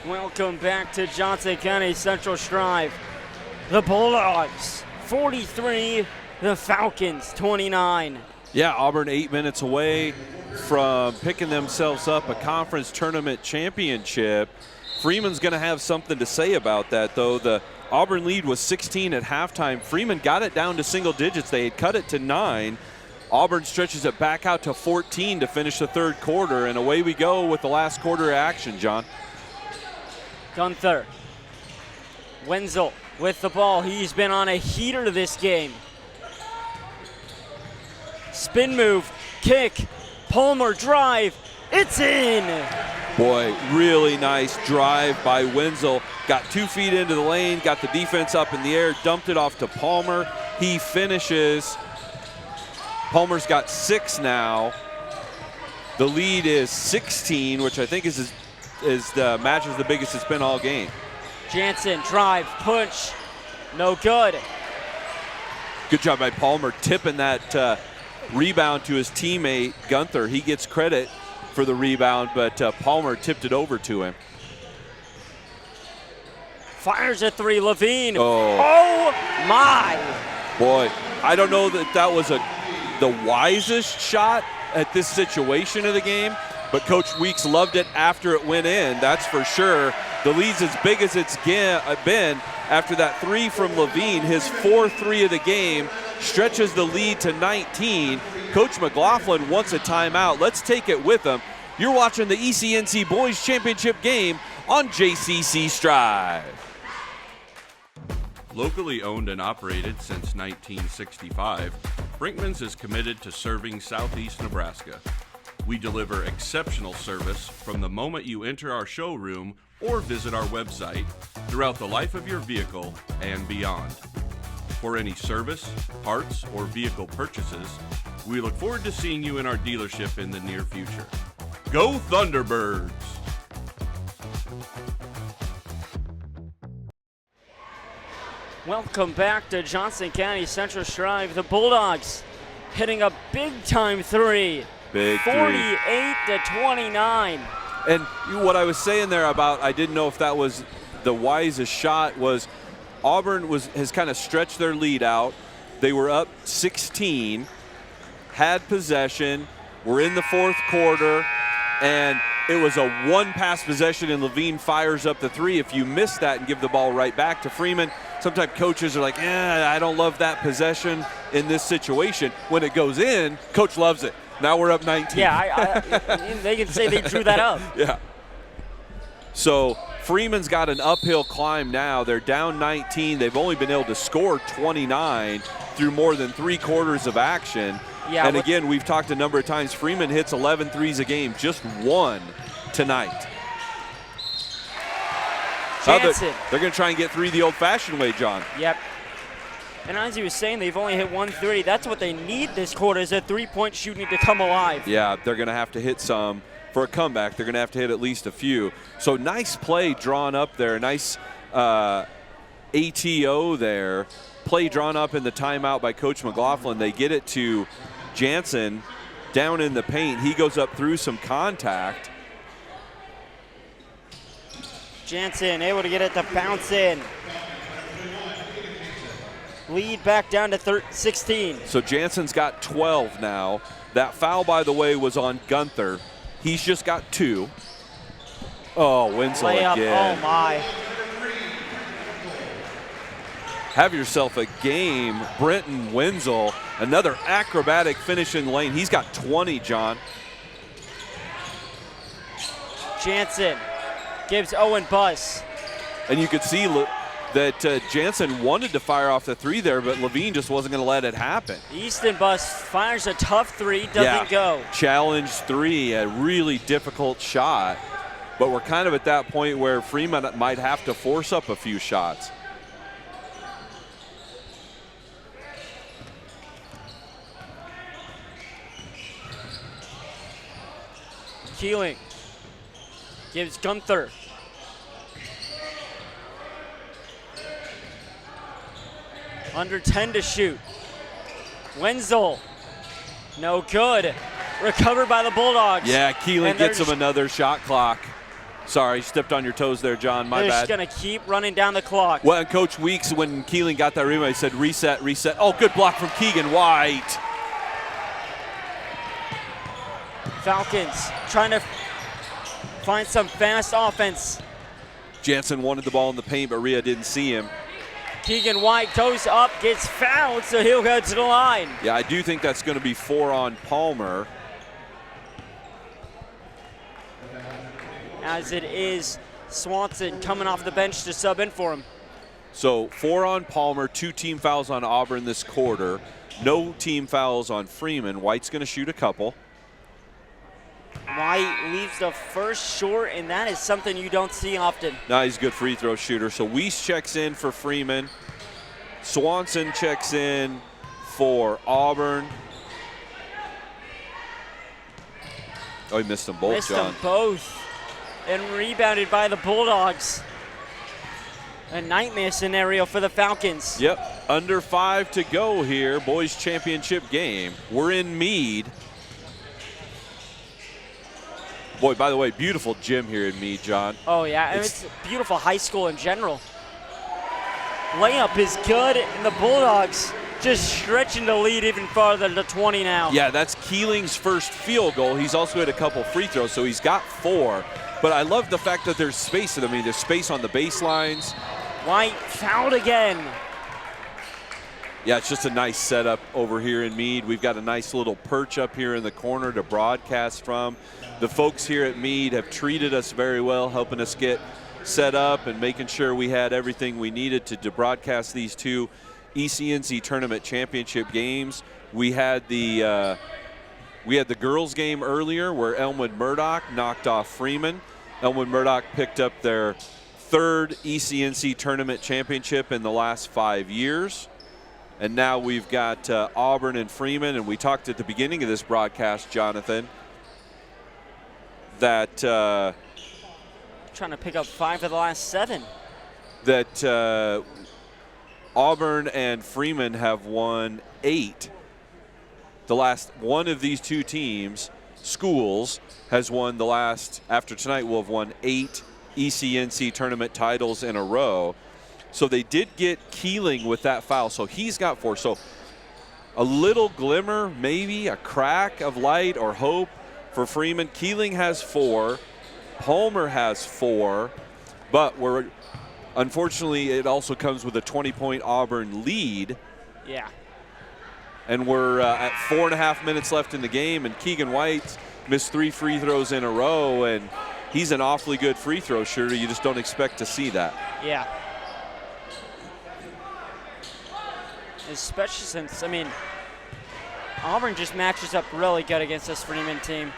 Welcome back to Johnson County Central Strive. The Bulldogs 43, the Falcons 29. Yeah, Auburn 8 minutes away from picking themselves up a conference tournament championship. Freeman's going to have something to say about that, though. The Auburn lead was 16 at halftime. Freeman got it down to single digits. They had cut it to 9. Auburn stretches it back out to 14 to finish the third quarter, and away we go with the last quarter of action, John. Gunther. Wenzel with the ball. He's been on a heater this game. Spin move, kick, Palmer drive. It's in. Boy, really nice drive by Wenzel. Got 2 feet into the lane, got the defense up in the air, dumped it off to Palmer. He finishes. Palmer's got 6 now. The lead is 16, which I think is the matches the biggest it's been all game. Jansen, drive, punch, no good. Good job by Palmer tipping that rebound to his teammate, Gunther. He gets credit for the rebound, but Palmer tipped it over to him. Fires a 3, Levine. Oh my. Boy, I don't know that that was the wisest shot at this situation of the game, but Coach Weeks loved it after it went in, that's for sure. The lead's as big as it's been after that 3 from Levine. His 4th 3 of the game stretches the lead to 19. Coach McLaughlin wants a timeout. Let's take it with him. You're watching the ECNC Boys Championship game on JCC Strive. Locally owned and operated since 1965, Brinkman's is committed to serving Southeast Nebraska. We deliver exceptional service from the moment you enter our showroom or visit our website throughout the life of your vehicle and beyond. For any service, parts, or vehicle purchases, we look forward to seeing you in our dealership in the near future. Go Thunderbirds! Welcome back to Johnson County Central Strive. The Bulldogs hitting a big-time 3. Big 48 to 29. And what I was saying there about I didn't know if that was the wisest shot was Auburn has kind of stretched their lead out. They were up 16, had possession, were in the 4th quarter, and it was a one-pass possession, and Levine fires up the three. If you miss that and give the ball right back to Freeman, sometimes coaches are like, I don't love that possession in this situation. When it goes in, coach loves it. Now we're up 19. Yeah, they can say they drew that up. Yeah. So Freeman's got an uphill climb now. They're down 19. They've only been able to score 29 through more than 3 quarters of action. Yeah, and again, we've talked a number of times, Freeman hits 11 threes a game, just 1 tonight. Jansen. They're going to try and get 3 the old-fashioned way, John. Yep. And as he was saying, they've only hit 130. That's what they need this quarter, is a three-point shooting to come alive. Yeah, they're going to have to hit some. For a comeback, they're going to have to hit at least a few. So nice play drawn up there. Nice ATO there. Play drawn up in the timeout by Coach McLaughlin. They get it to Jansen down in the paint. He goes up through some contact. Jansen able to get it to bounce in. Lead back down to 16. So Jansen's got 12 now. That foul, by the way, was on Gunther. He's just got 2. Oh, Wenzel Layup. again. Oh, my. Have yourself a game. Brenton Wenzel, another acrobatic finish in the lane. He's got 20, John. Jansen gives Owen Buss. And you could see that Jansen wanted to fire off the 3 there, but Levine just wasn't going to let it happen. Easton Buss fires a tough 3, doesn't go. Challenge 3, a really difficult shot. But we're kind of at that point where Freeman might have to force up a few shots. Keeling gives Gunther. Under 10 to shoot. Wenzel, no good. Recovered by the Bulldogs. Yeah, Keeling gets him another shot clock. Sorry, stepped on your toes there, John. My bad. They're just going to keep running down the clock. Well, and Coach Weeks, when Keeling got that rebound, he said reset, reset. Oh, good block from Keegan White. Falcons trying to find some fast offense. Jansen wanted the ball in the paint, but Rhea didn't see him. Keegan White goes up, gets fouled, so he'll go to the line. Yeah, I do think that's going to be 4 on Palmer. As it is Swanson coming off the bench to sub in for him. So 4 on Palmer, 2 team fouls on Auburn this quarter. No team fouls on Freeman. White's going to shoot a couple. White leaves the first short, and that is something you don't see often. No, he's a good free throw shooter. So Weiss checks in for Freeman. Swanson checks in for Auburn. Oh, he missed them both, Missed John. them both. And rebounded by the Bulldogs. A nightmare scenario for the Falcons. Yep, under 5 to go here, boys championship game. We're in Mead. Boy, by the way, beautiful gym here in Mead, John. Oh, yeah, and it's a beautiful high school in general. Layup is good, and the Bulldogs just stretching the lead even farther to 20 now. Yeah, that's Keeling's first field goal. He's also had a couple free throws, so he's got 4. But I love the fact that there's space. I mean, there's space on the baselines. White fouled again. Yeah, it's just a nice setup over here in Mead. We've got a nice little perch up here in the corner to broadcast from. The folks here at Mead have treated us very well, helping us get set up and making sure we had everything we needed to broadcast these 2 ECNC tournament championship games. We had the girls game earlier where Elmwood Murdoch knocked off Freeman. Elmwood Murdoch picked up their 3rd ECNC tournament championship in the last 5 years. And now we've got Auburn and Freeman, and we talked at the beginning of this broadcast, Jonathan, that trying to pick up 5 of the last 7. That Auburn and Freeman have won 8. The last one of these 2 teams, schools, has won the last, after tonight, will have won 8 ECNC tournament titles in a row. So they did get Keeling with that foul, so he's got 4. So a little glimmer, maybe a crack of light or hope for Freeman. Keeling has 4. Palmer has 4, but unfortunately it also comes with a 20-point Auburn lead. Yeah. And we're at 4.5 minutes left in the game, and Keegan White missed 3 free throws in a row, and he's an awfully good free throw shooter. You just don't expect to see that. Yeah. Especially since, Auburn just matches up really good against this Freeman team.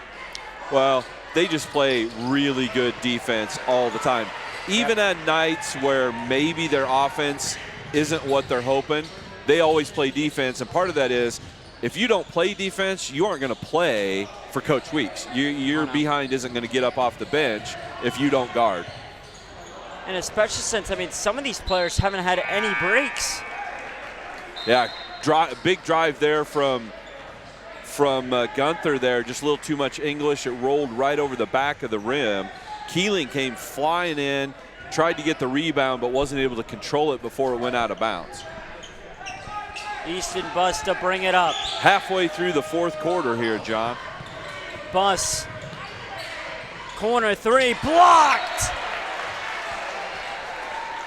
Well, they just play really good defense all the time. Even at nights where maybe their offense isn't what they're hoping, they always play defense, and part of that is if you don't play defense, you aren't going to play for Coach Weeks. Your behind isn't going to get up off the bench if you don't guard. And especially since, some of these players haven't had any breaks. Yeah, big drive there from Gunther there, just a little too much English. It rolled right over the back of the rim. Keeling came flying in, tried to get the rebound, but wasn't able to control it before it went out of bounds. Easton Buss to bring it up. Halfway through the 4th quarter here, John. Buss, corner 3, blocked!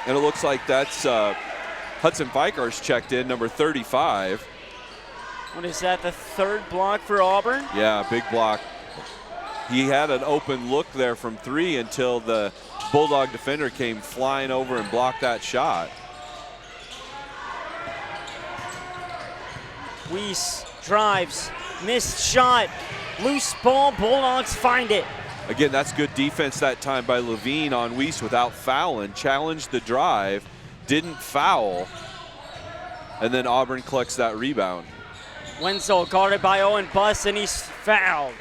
And it looks like that's Hudson Fikars checked in, number 35. What is that, the 3rd block for Auburn? Yeah, big block. He had an open look there from 3 until the Bulldog defender came flying over and blocked that shot. Weiss drives, missed shot, loose ball, Bulldogs find it. Again, that's good defense that time by Levine on Weiss without fouling. Challenged the drive, didn't foul, and then Auburn collects that rebound. Wenzel guarded by Owen Buss, and he's fouled.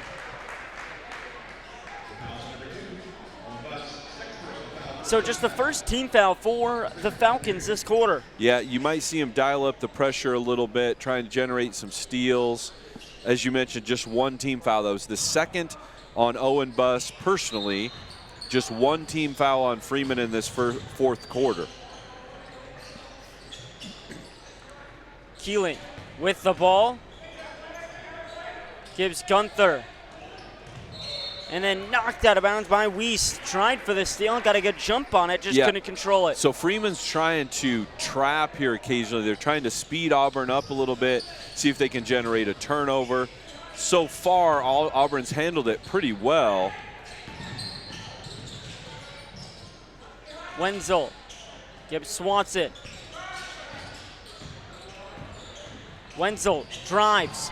So just the first team foul for the Falcons this quarter. Yeah, you might see him dial up the pressure a little bit, trying to generate some steals. As you mentioned, just 1 team foul. That was the 2nd on Owen Buss personally. Just 1 team foul on Freeman in this 4th quarter. Keeling with the ball. Gives Gunther. And then knocked out of bounds by Weiss. Tried for the steal and got a good jump on it, just couldn't control it. So Freeman's trying to trap here occasionally. They're trying to speed Auburn up a little bit, see if they can generate a turnover. So far, Auburn's handled it pretty well. Wenzel gives Swanson. Wenzel drives.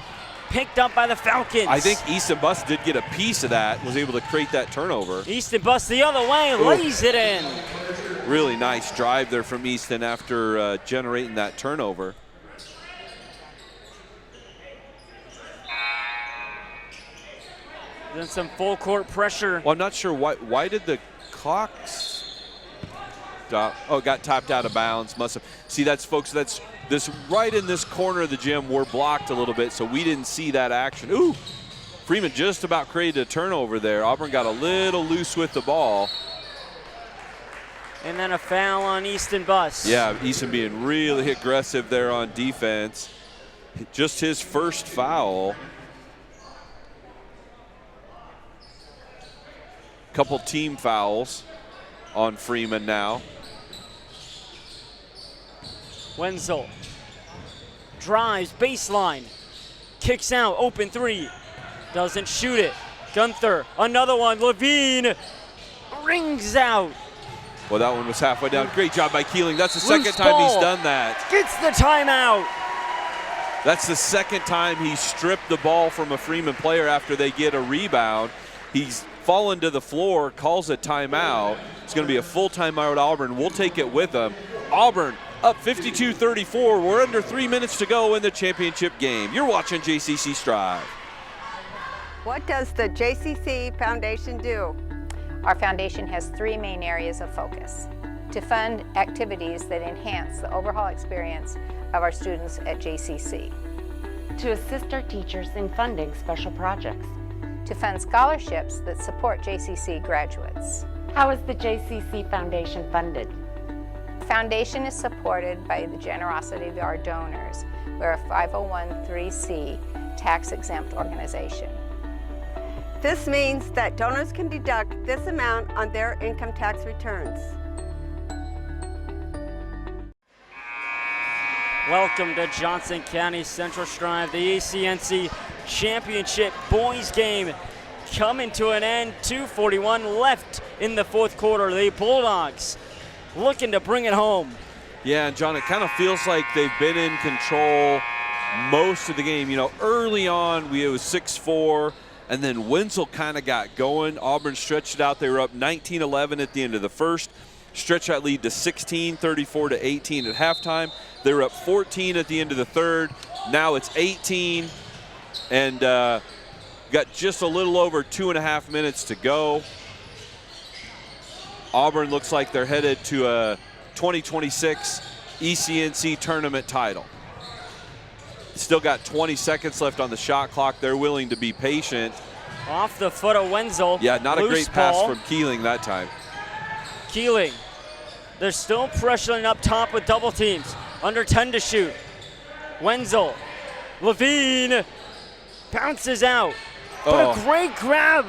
Picked up by the Falcons. I think Easton Buss did get a piece of that, was able to create that turnover. Easton Buss the other way, lays it in. Really nice drive there from Easton after generating that turnover. Then some full court pressure. Well, I'm not sure why did the clock stop? Oh, it got topped out of bounds. Must have. See, that's folks. That's this right in this corner of the gym. We're blocked a little bit, so we didn't see that action. Ooh, Freeman just about created a turnover there. Auburn got a little loose with the ball. And then a foul on Easton Buss. Yeah, Easton being really aggressive there on defense. Just his first foul. Couple team fouls on Freeman now. Wenzel drives, baseline, kicks out, open 3, doesn't shoot it. Gunther, another one, Levine, rings out. Well, that one was halfway down. Great job by Keeling. That's the second time he's done that. Gets the timeout. That's the second time he stripped the ball from a Freeman player after they get a rebound. He's fallen to the floor, calls a timeout. It's going to be a full timeout. Auburn will take it with them. Auburn up 52-34. We're under 3 minutes to go in the championship game. You're watching JCC Strive. What does the JCC Foundation do? Our foundation has 3 main areas of focus: to fund activities that enhance the overall experience of our students at JCC, to assist our teachers in funding special projects, to fund scholarships that support JCC graduates. How is the JCC Foundation funded? The foundation is supported by the generosity of our donors. We're a 501(c)(3) tax-exempt organization. This means that donors can deduct this amount on their income tax returns. Welcome to Johnson County Central Strive, the ECNC Championship boys game coming to an end. 2:41 left in the fourth quarter. The Bulldogs looking to bring it home. Yeah, and John, it kind of feels like they've been in control most of the game. You know, early on, it was 6-4, and then Wenzel kind of got going. Auburn stretched it out. They were up 19-11 at the end of the first. Stretched that lead to 16, 34-18 at halftime. They were up 14 at the end of the third. Now it's 18, and got just a little over 2.5 minutes to go. Auburn looks like they're headed to a 2026 ECNC tournament title. Still got 20 seconds left on the shot clock. They're willing to be patient. Off the foot of Wenzel. Yeah, not a Loose great pass ball. from Keeling that time. Keeling. They're still pressuring up top with double teams. Under 10 to shoot. Wenzel. Levine bounces out. But a great grab.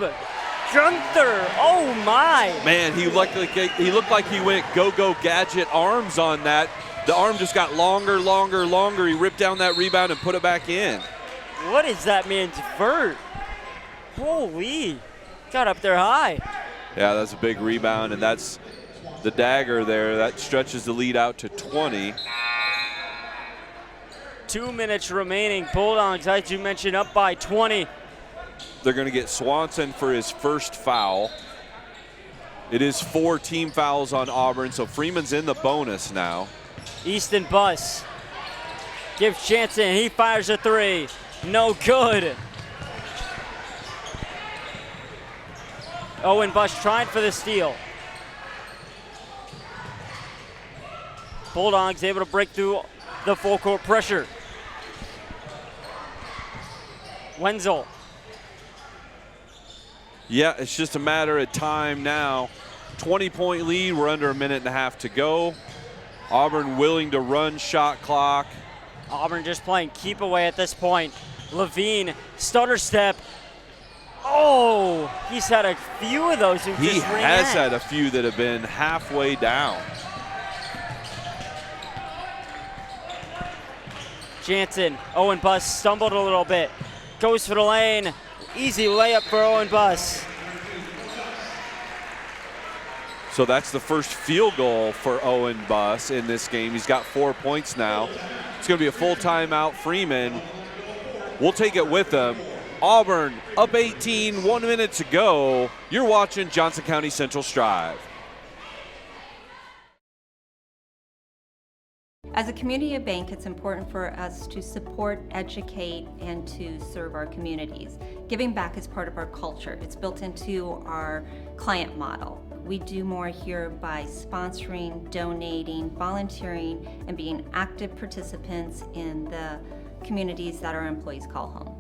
Gunther. Oh my. Man, he looked like he went go-go gadget arms on that. The arm just got longer. He ripped down that rebound and put it back in. What is that man's vert? Holy. Got up there high. Yeah, that's a big rebound, and that's the dagger there. That stretches the lead out to 20. 2 minutes remaining. Bulldogs, as you mentioned, up by 20. They're going to get Swanson for his first foul. It is 4 team fouls on Auburn, so Freeman's in the bonus now. Easton Buss gives Jansen. He fires a three. No good. Owen Buss tried for the steal. Bulldogs able to break through the full court pressure. Wenzel. Yeah, it's just a matter of time now. 20-point lead. We're under a minute and a half to go. Auburn willing to run shot clock. Auburn just playing keep away at this point. Levine, stutter step. Oh, he's had a few of those who He just has had a few that have been halfway down. Jansen, Owen Buss stumbled a little bit. Goes for the lane. Easy layup for Owen Buss. So that's the first field goal for Owen Buss in this game. He's got 4 points now. It's going to be a full timeout. Freeman will take it with him. Auburn up 18, 1 minute to go. You're watching Johnson County Central Strive. As a community bank, it's important for us to support, educate, and to serve our communities. Giving back is part of our culture. It's built into our client model. We do more here by sponsoring, donating, volunteering, and being active participants in the communities that our employees call home.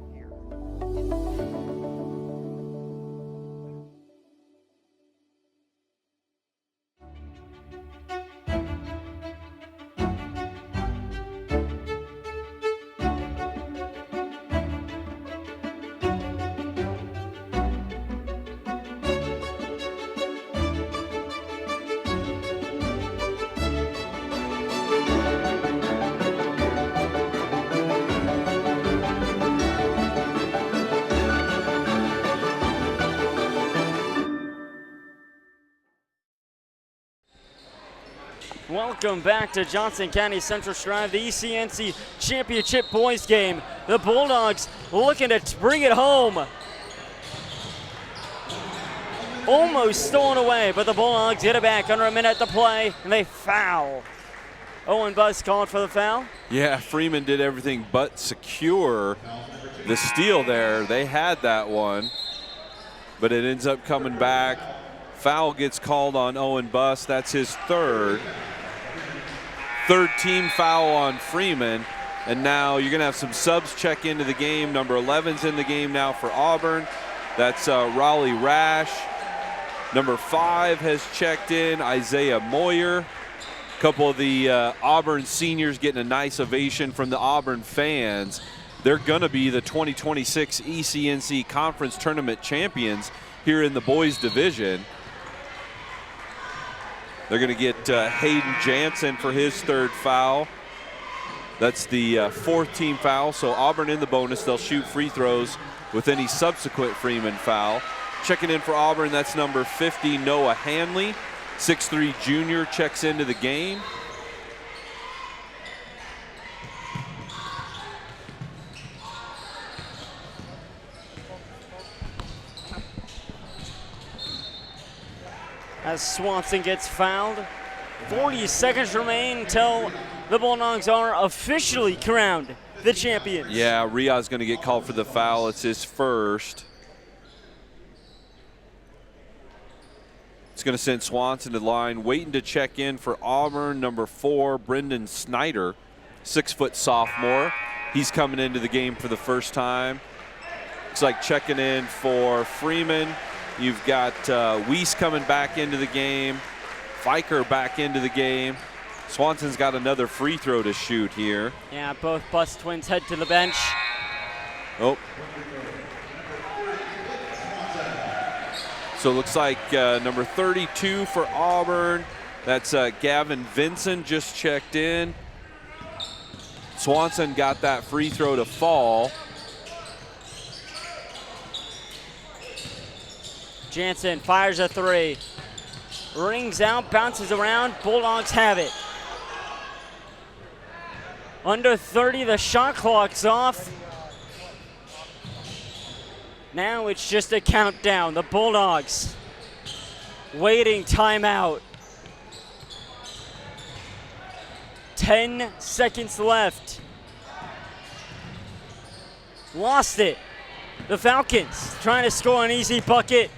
Welcome back to Johnson County Central Strive, the ECNC Championship boys game. The Bulldogs looking to bring it home. Almost stolen away, but the Bulldogs get it back under a minute to play, and they foul. Owen Buss called for the foul. Yeah, Freeman did everything but secure the steal there. They had that one, but it ends up coming back. Foul gets called on Owen Buss. That's his third. Third team foul on Freeman. And now you're going to have some subs check into the game. Number 11's in the game now for Auburn. That's Raleigh Rash. Number 5 has checked in, Isaiah Moyer. A couple of the Auburn seniors getting a nice ovation from the Auburn fans. they're going to be the 2026 ECNC Conference Tournament champions here in the boys division. They're going to get Hayden Jansen for his 3rd foul. That's the 4th team foul, so Auburn in the bonus. They'll shoot free throws with any subsequent Freeman foul. Checking in for Auburn, that's number 50, Noah Hanley. 6'3" junior checks into the game. As Swanson gets fouled. 40 seconds remain until the Bulldogs are officially crowned the champions. Yeah, Riaz's going to get called for the foul. It's his first. It's going to send Swanson to the line. Waiting to check in for Auburn, number 4, Brendan Snyder, 6-foot sophomore. He's coming into the game for the first time. Looks like checking in for Freeman. You've got Weiss coming back into the game. Fiker back into the game. Swanson's got another free throw to shoot here. Yeah, both Bus twins head to the bench. Oh. So it looks like number 32 for Auburn. That's Gavin Vinson just checked in. Swanson got that free throw to fall. Jansen fires a 3. Rings out, bounces around. Bulldogs have it. Under 30, the shot clock's off. Now it's just a countdown. The Bulldogs waiting timeout. 10 seconds left. Lost it. The Falcons trying to score an easy bucket.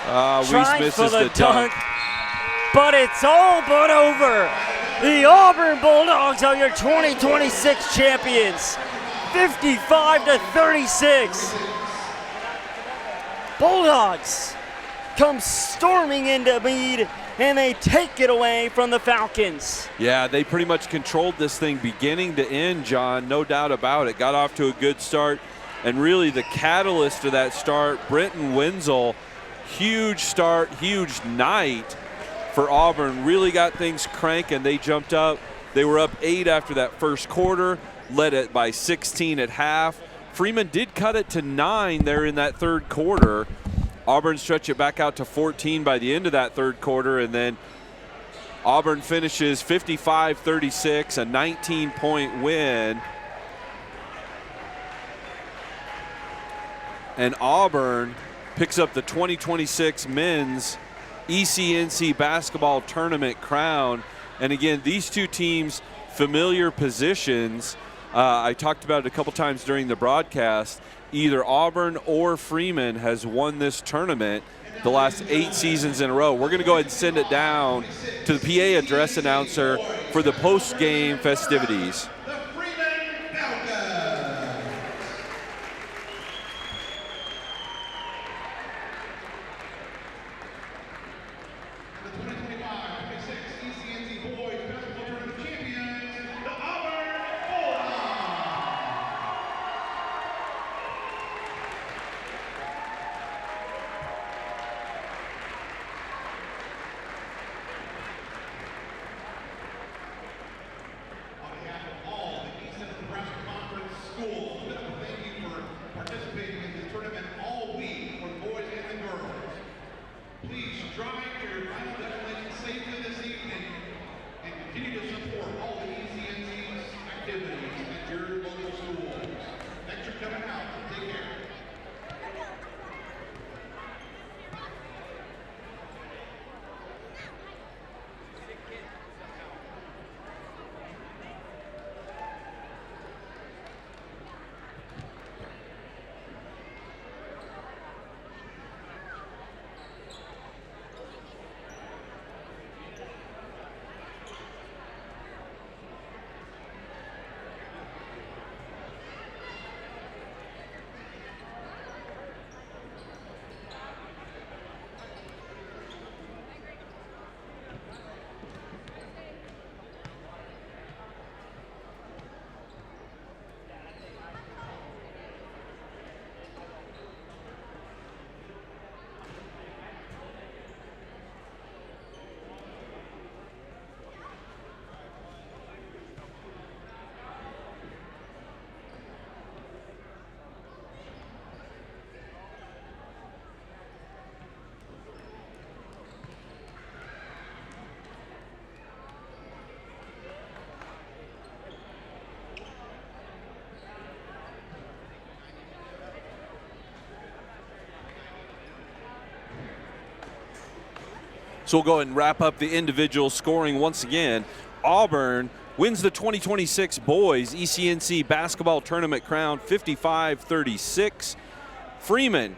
Weiss misses the dunk. But it's all but over. The Auburn Bulldogs are your 2026 champions. 55-36. Bulldogs come storming into Mead, and they take it away from the Falcons. Yeah, they pretty much controlled this thing beginning to end, John, no doubt about it. Got off to a good start, and really the catalyst to that start, Brenton Wenzel, huge start, huge night for Auburn. Really got things cranking. They jumped up. They were up 8 after that first quarter, led it by 16 at half. Freeman did cut it to 9 there in that third quarter. Auburn stretched it back out to 14 by the end of that third quarter, and then Auburn finishes 55-36, a 19-point win. And Auburn picks up the 2026 men's ECNC basketball tournament crown. And again, these two teams, familiar positions. I talked about it a couple times during the broadcast. Either Auburn or Freeman has won this tournament the last 8 seasons in a row. We're going to go ahead and send it down to the PA address announcer for the post-game festivities. So we'll go ahead and wrap up the individual scoring once again. Auburn wins the 2026 Boys ECNC Basketball Tournament crown 55-36. Freeman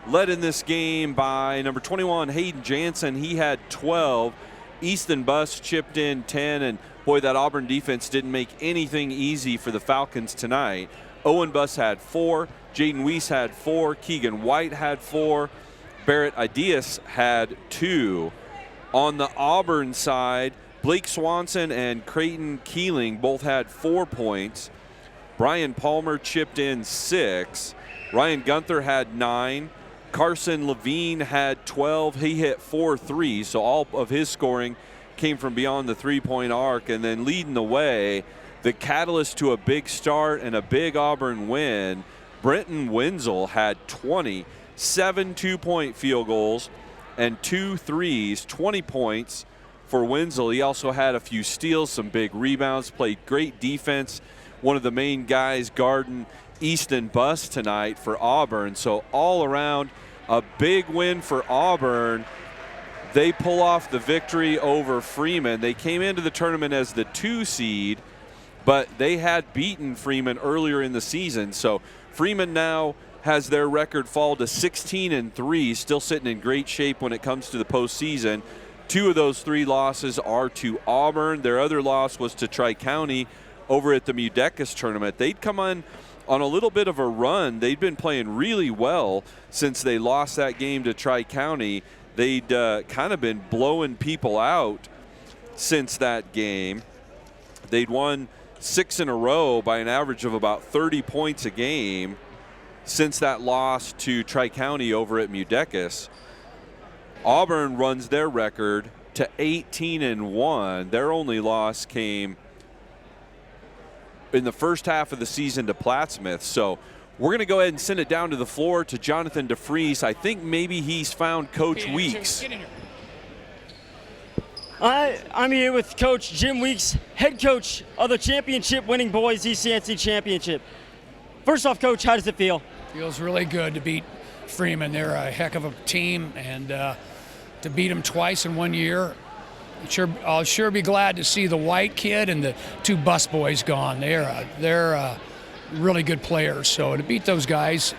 led in this game by number 21, Hayden Jansen. He had 12. Easton Buss chipped in 10, and boy, that Auburn defense didn't make anything easy for the Falcons tonight. Owen Buss had 4, Jaden Weiss had 4, Keegan White had 4, Barrett Ideas had 2. On the Auburn side, Blake Swanson and Creighton Keeling both had 4 points. Brian Palmer chipped in 6. Ryan Gunther had 9. Carson Levine had 12. He hit 4 threes, so all of his scoring came from beyond the three-point arc. And then leading the way, the catalyst to a big start and a big Auburn win, Brenton Wenzel had 20, 7 two-point field goals and 2 threes, 20 points for Wenzel. He also had a few steals, some big rebounds, played great defense. One of the main guys guarding Easton Buss tonight for Auburn. So all around, a big win for Auburn. They pull off the victory over Freeman. They came into the tournament as the 2 seed, but they had beaten Freeman earlier in the season. So Freeman now has their record fall to 16-3, still sitting in great shape when it comes to the postseason. 2 of those 3 losses are to Auburn. Their other loss was to Tri-County over at the Mudecas tournament. They'd come on a little bit of a run. They'd been playing really well since they lost that game to Tri-County. They'd kind of been blowing people out since that game. They'd won 6 in a row by an average of about 30 points a game since that loss to Tri-County over at Mudecas. Auburn runs their record to 18-1. Their only loss came in the first half of the season to Plattsmouth. So we're going to go ahead and send it down to the floor to Jonathan DeFries. I think maybe he's found Coach Weeks. I'm here with Coach Jim Weeks, head coach of the championship-winning boys ECNC championship. First off, Coach, how does it feel? Feels really good to beat Freeman. They're a heck of a team, and to beat them twice in 1 year, I'll sure be glad to see the White kid and the 2 Bus boys gone. They're really good players. So to beat those guys,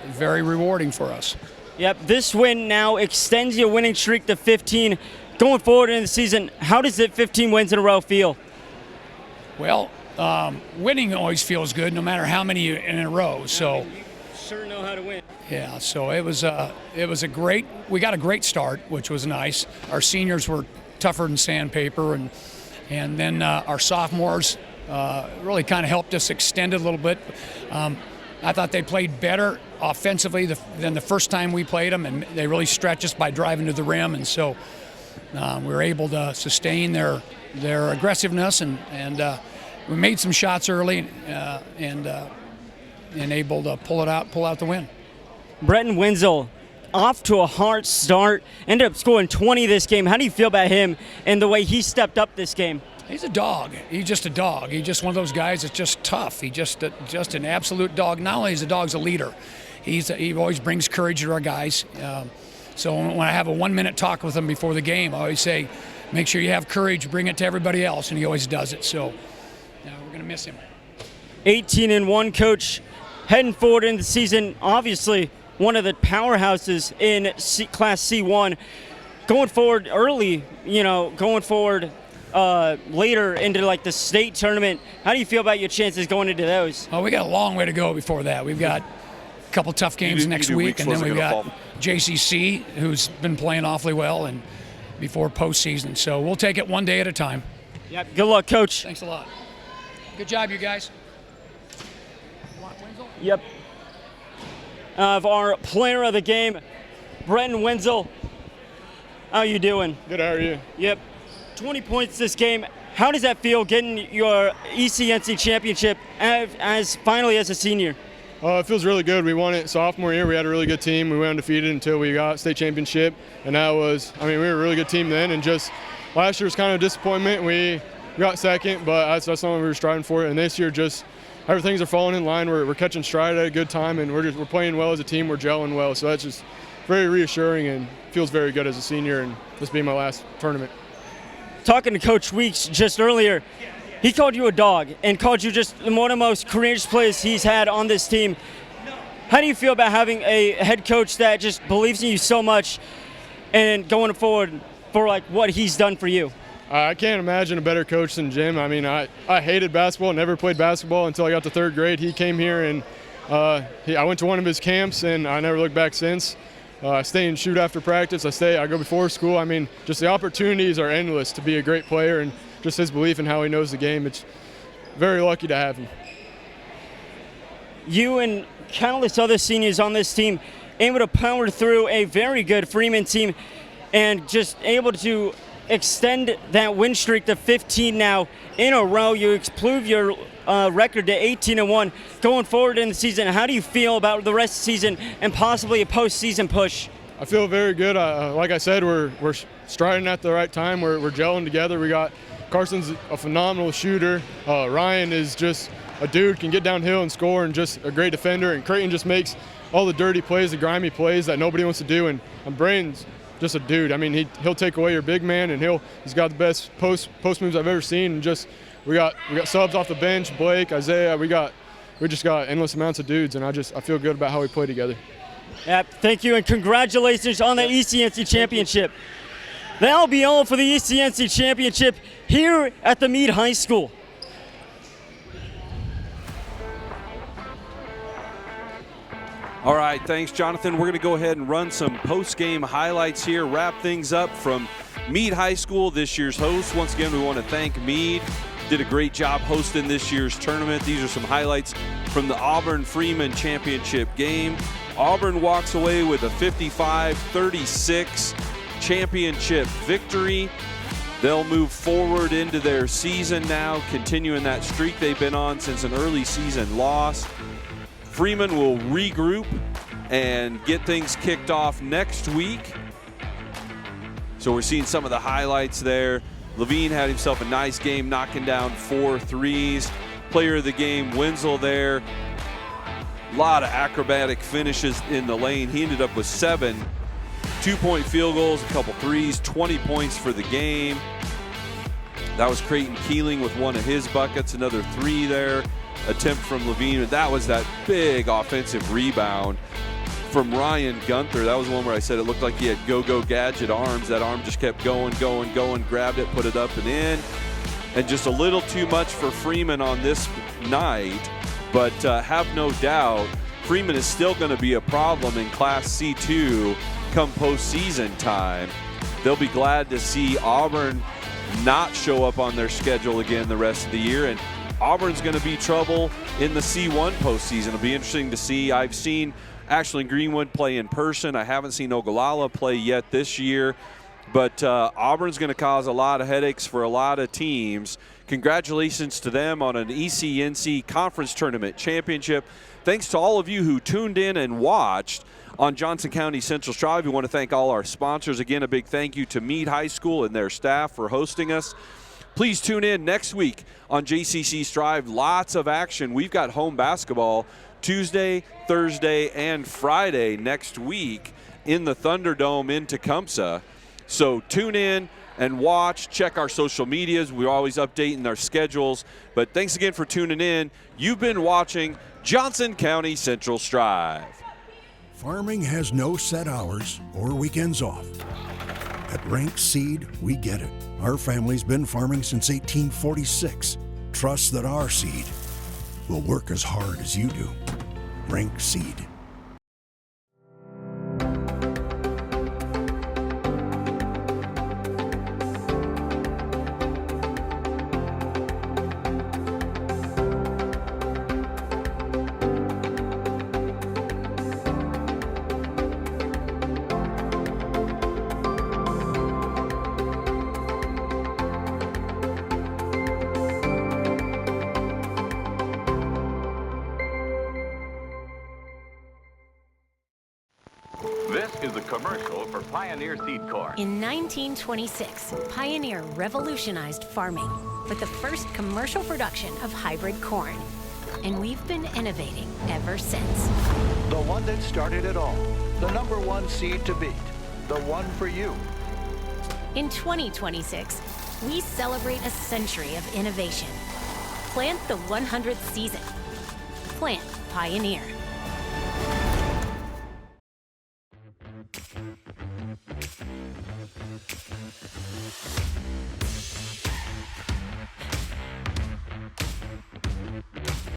very rewarding for us. Yep, this win now extends your winning streak to 15. Going forward in the season, how does it 15 wins in a row feel? Well, winning always feels good, no matter how many in a row. So you sure know how to win. Yeah, so it was a great. We got a great start, which was nice. Our seniors were tougher than sandpaper, and then our sophomores really kind of helped us extend it a little bit. I thought they played better offensively than the first time we played them, and they really stretched us by driving to the rim, and so we were able to sustain their aggressiveness, and we made some shots early, and able to pull out the win. Brenton Wenzel, off to a hard start, ended up scoring 20 this game. How do you feel about him and the way he stepped up this game? He's a dog. He's just a dog. He's just one of those guys that's just tough. He's just an absolute dog. Not only is a dog, he's a leader. He always brings courage to our guys. So when I have a 1-minute talk with him before the game, I always say, make sure you have courage, bring it to everybody else, and he always does it. So we're going to miss him. 18-1, Coach. Heading forward in the season, obviously one of the powerhouses in Class C1. Going forward early, going forward later into like the state tournament, how do you feel about your chances going into those? Oh, we got a long way to go before that. We've got a couple tough games next week, and then we've got JCC, who's been playing awfully well, and before postseason. So we'll take it one day at a time. Yep. Good luck, Coach. Thanks a lot. Good job, you guys. Yep. Of our player of the game, Brenton Wenzel. How you doing? Good, how are you? Yep. 20 points this game. How does that feel getting your ECNC championship as finally as a senior? It feels really good. We won it sophomore year. We had a really good team. We went undefeated until we got state championship, and that was, we were a really good team then, and just last year was kind of a disappointment. We got second, but that's not what we were striving for, and this year just everything's falling in line. We're catching stride at a good time, and we're playing well as a team. We're gelling well, so that's very reassuring and feels very good as a senior, and this being my last tournament. Talking to Coach Weeks just earlier, he called you a dog and called you just one of the most courageous players he's had on this team. How do you feel about having a head coach that just believes in you so much and going forward for like what he's done for you? I can't imagine a better coach than Jim. I mean, I hated basketball, never played basketball until I got to third grade. He came here and I went to one of his camps and I never looked back since. I stay and shoot after practice. I go before school. I mean, just the opportunities are endless to be a great player, and just his belief in how he knows the game. It's very lucky to have him. You and countless other seniors on this team able to power through a very good Freeman team and just able to extend that win streak to 15 now in a row. You improve your record to 18-1 going forward in the season. How do you feel about the rest of the season and possibly a postseason push? I feel very good. Like I said, we're striding at the right time. We're gelling together. We got Carson's a phenomenal shooter. Ryan is just a dude, can get downhill and score, and just a great defender. And Creighton just makes all the dirty plays, the grimy plays that nobody wants to do. And Braden's just a dude. I mean, he'll take away your big man, and he's got the best post moves I've ever seen. And just we got subs off the bench, Blake, Isaiah. We just got endless amounts of dudes, and I feel good about how we play together. Yep, thank you, and congratulations on the ECNC championship. That'll be all for the ECNC championship here at the Mead High School. All right, thanks, Jonathan. We're going to go ahead and run some post-game highlights here, wrap things up from Mead High School, this year's host. Once again, we want to thank Mead. Did a great job hosting this year's tournament. These are some highlights from the Auburn-Freeman championship game. Auburn walks away with a 55-36 championship victory. They'll move forward into their season now, continuing that streak they've been on since an early season loss. Freeman will regroup and get things kicked off next week. So we're seeing some of the highlights there. Levine had himself a nice game, knocking down 4 threes. Player of the game, Wenzel there. A lot of acrobatic finishes in the lane. He ended up with 7 2-point field goals, a couple threes, 20 points for the game. That was Creighton Keeling with one of his buckets, another 3 there. Attempt from Levine. That was that big offensive rebound from Ryan Gunther. That was one where I said it looked like he had go-go gadget arms. That arm just kept going, grabbed it, put it up and in. And just a little too much for Freeman on this night. But have no doubt, Freeman is still going to be a problem in Class C2 come postseason time. They'll be glad to see Auburn not show up on their schedule again the rest of the year. And Auburn's going to be trouble in the C1 postseason. It'll be interesting to see. I've seen Ashland Greenwood play in person. I haven't seen Ogallala play yet this year. But Auburn's going to cause a lot of headaches for a lot of teams. Congratulations to them on an ECNC Conference Tournament Championship. Thanks to all of you who tuned in and watched on Johnson County Central Strive. We want to thank all our sponsors. Again, a big thank you to Mead High School and their staff for hosting us. Please tune in next week on JCC Strive. Lots of action. We've got home basketball Tuesday, Thursday, and Friday next week in the Thunderdome in Tecumseh. So tune in and watch. Check our social medias. We're always updating our schedules. But thanks again for tuning in. You've been watching Johnson County Central Strive. Farming has no set hours or weekends off. At Rank Seed, we get it. Our family's been farming since 1846. Trust that our seed will work as hard as you do. Rank Seed. This is a commercial for Pioneer Seed Corn. In 1926, Pioneer revolutionized farming with the first commercial production of hybrid corn. And we've been innovating ever since. The one that started it all. The number 1 seed to beat. The one for you. In 2026, we celebrate a century of innovation. Plant the 100th season. Plant Pioneer.